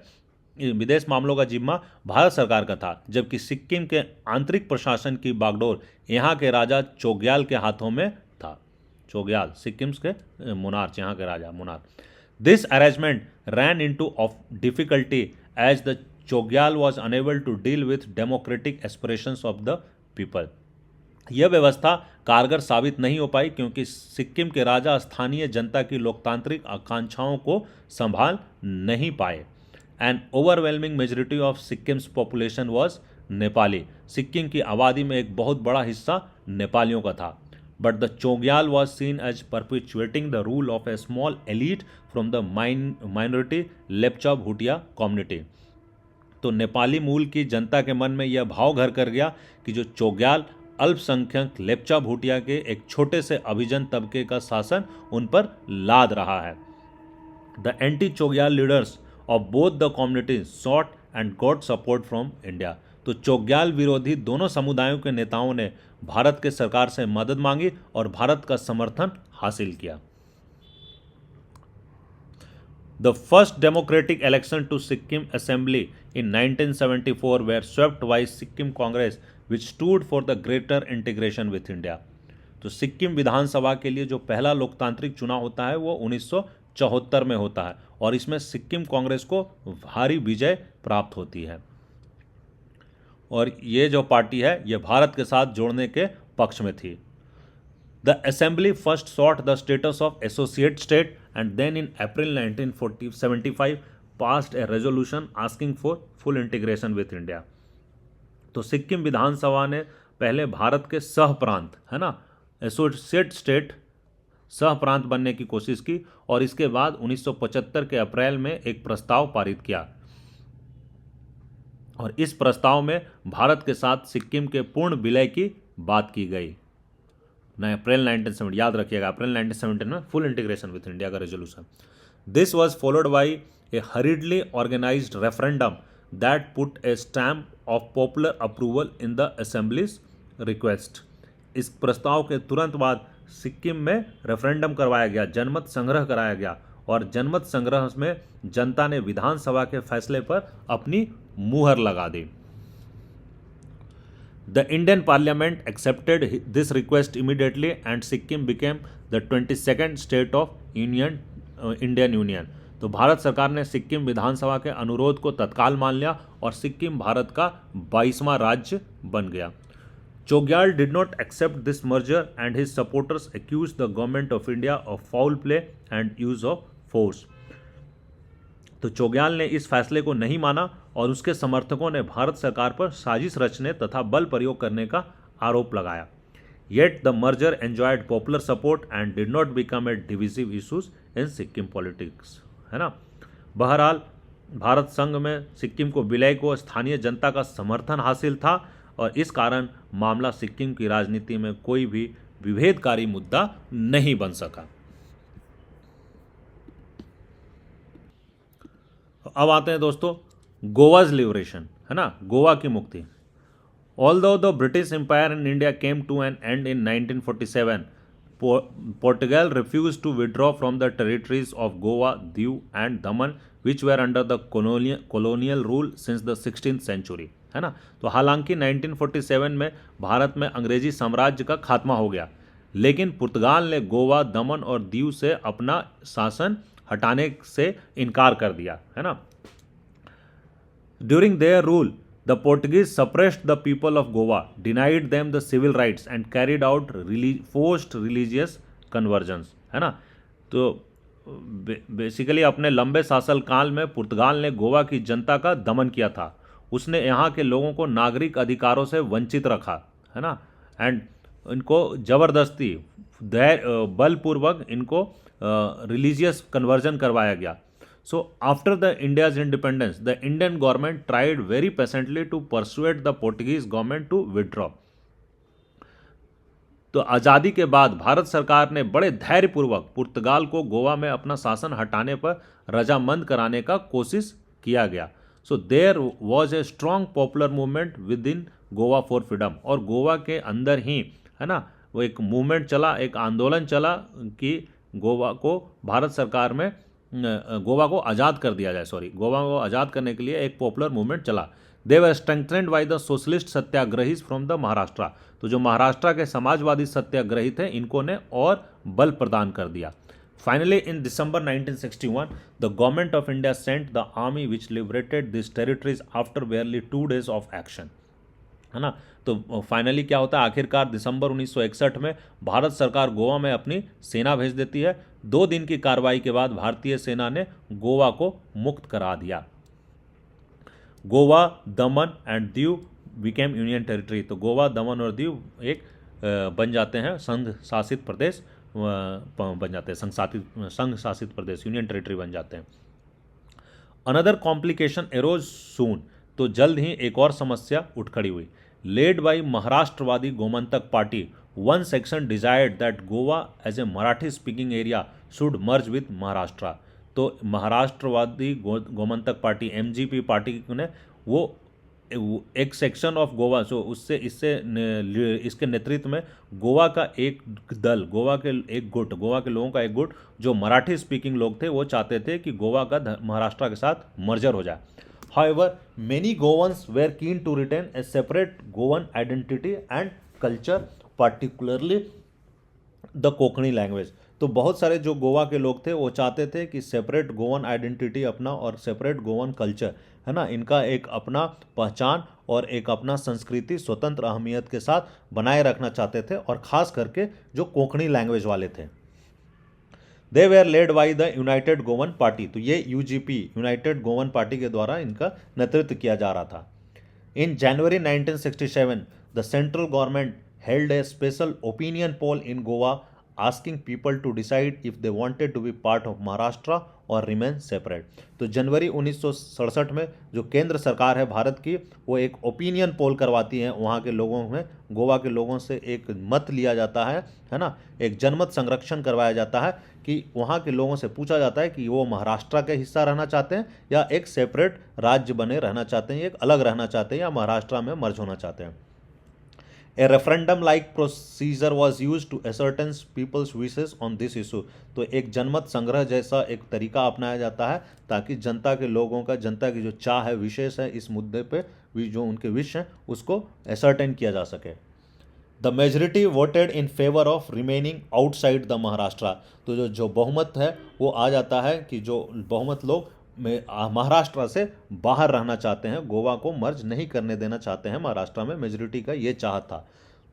विदेश मामलों का जिम्मा भारत सरकार का था, जबकि सिक्किम के आंतरिक प्रशासन की बागडोर यहाँ के राजा चोग्याल के हाथों में था। चोग्याल सिक्किम्स के मोनार्च, यहाँ के राजा monarch. This arrangement ran into of difficulty as the Chogyal was unable to deal with democratic aspirations of the people. यह व्यवस्था कारगर साबित नहीं हो पाई क्योंकि सिक्किम के राजा स्थानीय जनता की लोकतांत्रिक आकांक्षाओं को संभाल नहीं पाए। N overwhelming majority of Sikkim's population was Nepali. Sikkim की आबादी में एक बहुत बड़ा हिस्सा नेपालियों का था। But the Chogyal was seen as perpetuating the rule of a small elite from the minority Lepcha Bhutia community. तो नेपाली मूल की जनता के मन में यह भाव घर कर गया कि जो चोग्याल अल्पसंख्यक लेप्चा भूटिया के एक छोटे से अभिजन तबके का शासन उन पर लाद रहा है। The anti Chogyal leaders of both the community short and got support from India. तो चोग्याल विरोधी दोनों समुदायों के नेताओं ने भारत के सरकार से मदद मांगी और भारत का समर्थन हासिल किया। The first democratic election to Sikkim assembly in 1974 were swept by Sikkim Congress which stood for the greater integration with India. तो सिक्किम विधानसभा के लिए जो पहला लोकतांत्रिक चुनाव होता है वो 1974 में होता है और इसमें सिक्किम कांग्रेस को भारी विजय प्राप्त होती है और ये जो पार्टी है ये भारत के साथ जोड़ने के पक्ष में थी। The assembly first sought the status of associate state and then in April 1975 passed a resolution asking for full integration with India. तो सिक्किम विधानसभा ने पहले भारत के सह प्रांत, है ना, एसोसिएट स्टेट सह प्रांत बनने की कोशिश की और इसके बाद 1975 के अप्रैल में एक प्रस्ताव पारित किया और इस प्रस्ताव में भारत के साथ सिक्किम के पूर्ण विलय की बात की गई। अप्रैल 1970, याद रखिएगा, अप्रैल 1970 में फुल इंटीग्रेशन विथ इंडिया का resolution. This was followed by a hurriedly organised referendum that put a stamp of popular approval in the assembly's request. इस प्रस्ताव के तुरंत बाद सिक्किम में रेफरेंडम करवाया गया, जनमत संग्रह कराया गया और जनमत संग्रह में जनता ने विधानसभा के फैसले पर अपनी मुहर लगा दी। The Indian parliament accepted this request immediately and Sikkim became the 22nd state of Indian union. तो भारत सरकार ने सिक्किम विधानसभा के अनुरोध को तत्काल मान लिया और सिक्किम भारत का 22वां राज्य बन गया। Chogyal did not accept this merger and his supporters accused the government of India of foul play and use of force. तो चोग्याल ने इस फैसले को नहीं माना और उसके समर्थकों ने भारत सरकार पर साजिश रचने तथा बल प्रयोग करने का आरोप लगाया। Yet the merger enjoyed popular support and did not become a divisive issue in Sikkim politics, है ना। बहरहाल भारत संघ में सिक्किम को विलय को स्थानीय जनता का समर्थन हासिल था और इस कारण मामला सिक्किम की राजनीति में कोई भी विभेदकारी मुद्दा नहीं बन सका। अब आते हैं दोस्तों गोवाज लिबरेशन, है ना, गोवा की मुक्ति। Although the British empire in India came to an end in 1947, Portugal refused to withdraw from the territories of Goa, Diu and Daman which were under the colonial rule since the 16th century, है ना। तो हालांकि 1947 में भारत में अंग्रेजी साम्राज्य का खात्मा हो गया, लेकिन पुर्तगाल ने गोवा, दमन और दीव से अपना शासन हटाने से इनकार कर दिया, है ना। During their rule the Portuguese suppressed the people of Goa, denied them the civil rights and carried out forced religious conversions, है ना। तो बेसिकली अपने लंबे शासन काल में पुर्तगाल ने गोवा की जनता का दमन किया था। उसने यहाँ के लोगों को नागरिक अधिकारों से वंचित रखा, है ना, एंड इनको जबरदस्ती बलपूर्वक इनको रिलीजियस कन्वर्जन करवाया गया। So after the India's independence, the Indian government tried very patiently to persuade the Portuguese government to withdraw. तो आज़ादी के बाद भारत सरकार ने बड़े धैर्यपूर्वक पुर्तगाल को गोवा में अपना शासन हटाने पर रजामंद कराने का कोशिश किया गया। So there was a strong popular movement within Goa for freedom, और गोवा के अंदर ही, है ना, वो एक मूवमेंट चला, एक आंदोलन चला कि गोवा को भारत सरकार में गोवा को आज़ाद कर दिया जाए, गोवा को आज़ाद करने के लिए एक पॉपुलर मूवमेंट चला। They were strengthened by the socialist satyagrahis from the Maharashtra, तो जो महाराष्ट्र के समाजवादी सत्याग्रही थे इनको ने और बल प्रदान कर दिया। Finally in December 1961 the government of India sent the army which liberated this territories after barely 2 days of action, है ना। तो फाइनली क्या होता है, आखिरकार दिसंबर 1961 में भारत सरकार गोवा में अपनी सेना भेज देती है। 2 दिन की कार्रवाई के बाद भारतीय सेना ने गोवा को मुक्त करा दिया। गोवा, दमन and Diu became union territory, तो गोवा, दमन और दीव एक बन जाते हैं संघ शासित प्रदेश, बन जाते हैं संघ शासित प्रदेश, यूनियन टेरिटरी बन जाते हैं। अनदर कॉम्प्लिकेशन एरोज सून, तो जल्द ही एक और समस्या उठ खड़ी हुई। Led by Maharashtrawadi Gomantak Party, one section desired that Goa as a Marathi speaking area should merge with Maharashtra, तो Maharashtrawadi Gomantak party MGP party ने वो एक सेक्शन ऑफ गोवा, सो उससे इसके नेतृत्व में गोवा का एक दल, गोवा के एक गुट, गोवा के लोगों का एक गुट जो मराठी स्पीकिंग लोग थे, वो चाहते थे कि गोवा का महाराष्ट्र के साथ मर्जर हो जाए। However, many Goans were keen to retain a separate Goan identity and culture, particularly the Konkani language, तो बहुत सारे जो गोवा के लोग थे वो चाहते थे कि सेपरेट गोवन आइडेंटिटी अपना और सेपरेट गोवन कल्चर, है ना, इनका एक अपना पहचान और एक अपना संस्कृति स्वतंत्र अहमियत के साथ बनाए रखना चाहते थे, और ख़ास करके जो कोंकणी लैंग्वेज वाले थे। They were led by the united Goan party, तो ये यूजीपी यूनाइटेड गोवन पार्टी के द्वारा इनका नेतृत्व किया जा रहा था। In January 1967 the central government held a special opinion poll in Goa asking people to decide if they wanted to be part of Maharashtra और रिमेन सेपरेट, तो जनवरी 1967 में जो केंद्र सरकार है भारत की, वो एक ओपिनियन पोल करवाती है वहाँ के लोगों में, गोवा के लोगों से एक मत लिया जाता है ना, एक जनमत संरक्षण करवाया जाता है कि वहाँ के लोगों से पूछा जाता है कि वो महाराष्ट्र का हिस्सा रहना चाहते हैं या एक सेपरेट राज्य बने रहना चाहते हैं, एक अलग रहना चाहते हैं, या महाराष्ट्र में मर्ज होना चाहते हैं। A referendum like procedure was use to ascertain people's wishes on this issue, तो एक जनमत संग्रह जैसा एक तरीका अपनाया जाता है ताकि जनता के लोगों का, जनता की जो चाह है, विशेष है इस मुद्दे पे, जो उनके विश हैं उसको असर्टेन किया जा सके। The majority voted in favour of remaining outside the Maharashtra, तो जो बहुमत है वो आ जाता है कि जो बहुमत लोग महाराष्ट्र से बाहर रहना चाहते हैं, गोवा को मर्ज नहीं करने देना चाहते हैं महाराष्ट्र में, मेजॉरिटी का ये चाहत था।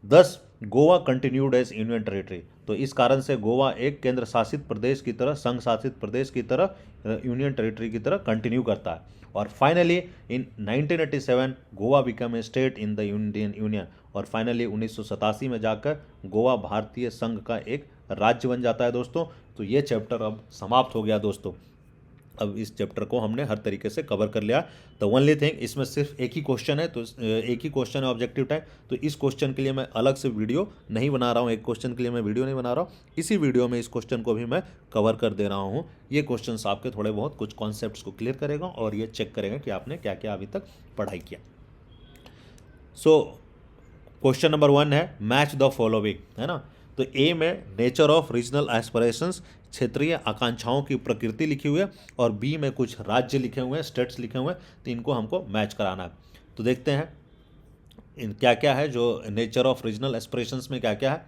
10 Goa continued as union territory, तो इस कारण से गोवा एक केंद्र शासित प्रदेश की तरह, संघ शासित प्रदेश की तरह, यूनियन टेरिटरी की तरह कंटिन्यू करता है। और finally in 1987 Goa become a state in the Indian union, और फाइनली 1987 में जाकर गोवा भारतीय संघ का एक राज्य बन जाता है दोस्तों। तो ये चैप्टर अब समाप्त हो गया दोस्तों। अब इस चैप्टर को हमने हर तरीके से कवर कर लिया। द ओनली थिंग, इसमें सिर्फ एक ही क्वेश्चन है, तो एक ही क्वेश्चन है ऑब्जेक्टिव टाइप, तो इस क्वेश्चन के लिए मैं अलग से वीडियो नहीं बना रहा हूँ, एक क्वेश्चन के लिए मैं वीडियो नहीं बना रहा हूँ, इसी वीडियो में इस क्वेश्चन को भी मैं कवर कर दे रहा हूँ। ये क्वेश्चन आपके थोड़े बहुत कुछ कॉन्सेप्ट्स को क्लियर करेगा और ये चेक करेगा कि आपने क्या क्या अभी तक पढ़ाई किया। सो क्वेश्चन नंबर 1 है मैच द फॉलोइंग, है ना। तो ए में नेचर ऑफ रीजनल एस्पिरेशंस, क्षेत्रीय आकांक्षाओं की प्रकृति लिखी हुई है, और बी में कुछ राज्य लिखे हुए हैं, स्टेट्स लिखे हुए हैं, तो इनको हमको मैच कराना है। तो देखते हैं इन क्या क्या है जो नेचर ऑफ रीजनल एस्पिरेशंस में क्या क्या है।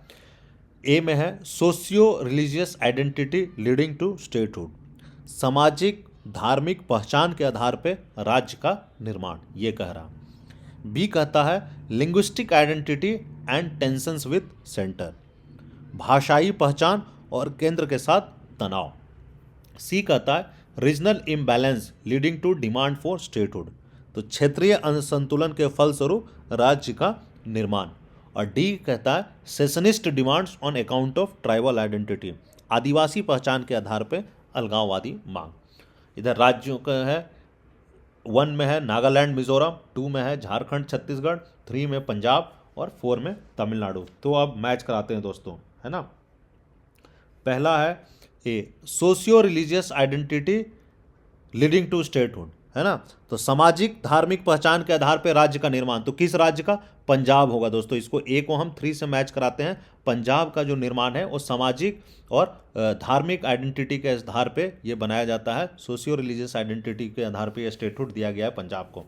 ए में है socio religious identity leading to statehood, सामाजिक धार्मिक पहचान के आधार पर राज्य का निर्माण, ये कह रहा। बी कहता है linguistic identity and tensions with centre, भाषाई पहचान और केंद्र के साथ तनाव। सी कहता है regional imbalance leading to demand for statehood, तो क्षेत्रीय असंतुलन के फलस्वरूप राज्य का निर्माण। और डी कहता है secessionist demands on account of tribal identity, आदिवासी पहचान के आधार पर अलगाववादी मांग। इधर राज्यों का है 1 में है नागालैंड मिजोरम, 2 में है झारखंड छत्तीसगढ़, 3 में पंजाब और 4 में तमिलनाडु। तो अब मैच कराते हैं दोस्तों, है ना। पहला है a socio religious identity leading to statehood, है ना। तो सामाजिक धार्मिक पहचान के आधार पर राज्य का निर्माण, तो किस राज्य का? पंजाब होगा दोस्तों। इसको ए को हम 3 से मैच कराते हैं। पंजाब का जो निर्माण है वो सामाजिक और धार्मिक आइडेंटिटी के आधार पे ये बनाया जाता है। सोशियो रिलीजियस आइडेंटिटी के आधार पे ये स्टेटहुड दिया गया है पंजाब को।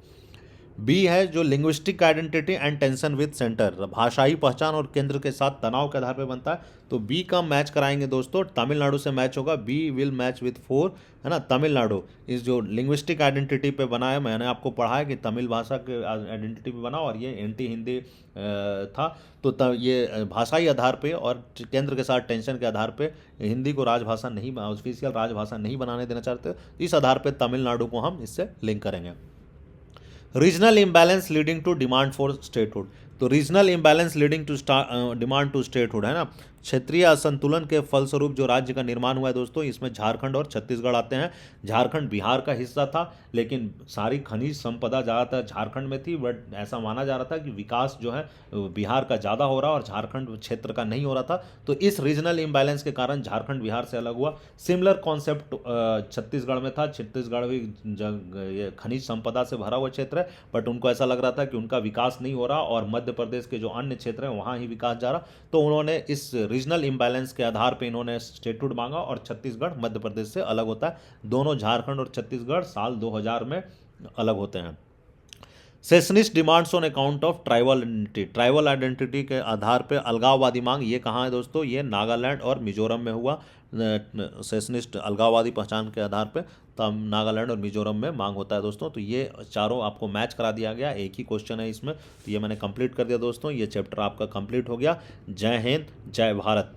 बी है जो linguistic identity and tension with centre, भाषाई पहचान और केंद्र के साथ तनाव के आधार पर बनता है। तो बी का मैच कराएंगे दोस्तों, तमिलनाडु से मैच होगा। बी विल मैच विथ 4, है ना। तमिलनाडु इस जो लिंग्विस्टिक आइडेंटिटी पे बना है, मैंने आपको पढ़ा है कि तमिल भाषा के आइडेंटिटी पे बना, और ये एंटी हिंदी था। तो ये भाषाई आधार पे और केंद्र के साथ टेंशन के आधार पे हिंदी को राजभाषा नहीं, ऑफिशियल राजभाषा नहीं बनाने देना चाहते। इस आधार पे तमिलनाडु को हम इससे लिंक करेंगे। Regional imbalance leading to demand for statehood, तो regional imbalance leading to demand to statehood, है ना। क्षेत्रीय असंतुलन के फलस्वरूप जो राज्य का निर्माण हुआ है दोस्तों, इसमें झारखंड और छत्तीसगढ़ आते हैं। झारखंड बिहार का हिस्सा था, लेकिन सारी खनिज संपदा ज़्यादातर झारखंड में थी, बट ऐसा माना जा रहा था कि विकास जो है बिहार का ज़्यादा हो रहा और झारखंड क्षेत्र का नहीं हो रहा था। तो इस रीजनल इम्बैलेंस के कारण झारखंड बिहार से अलग हुआ। सिमिलर कॉन्सेप्ट छत्तीसगढ़ में था। छत्तीसगढ़ भी ये खनिज संपदा से भरा हुआ क्षेत्र है, बट उनको ऐसा लग रहा था कि उनका विकास नहीं हो रहा और मध्य प्रदेश के जो अन्य क्षेत्र हैं वहाँ ही विकास जा रहा। तो उन्होंने इस रीजनल इम्बैलेंस के आधार पे इन्होंने स्टेटहुड मांगा, और छत्तीसगढ़ मध्य प्रदेश से अलग होता है। दोनों झारखंड और छत्तीसगढ़ साल 2000 में अलग होते हैं। Secessionist demands on account of tribal identity, tribal identity के आधार पे अलगाववादी मांग, ये कहाँ है दोस्तों? ये नागालैंड और मिजोरम में हुआ। सेशनिस्ट अलगाववादी पहचान के आधार पे तब नागालैंड और मिजोरम में मांग होता है दोस्तों। तो ये चारों आपको मैच करा दिया गया, एक ही क्वेश्चन है इसमें। तो ये मैंने कंप्लीट कर दिया दोस्तों, ये चैप्टर आपका कंप्लीट हो गया। जय हिंद, जय भारत।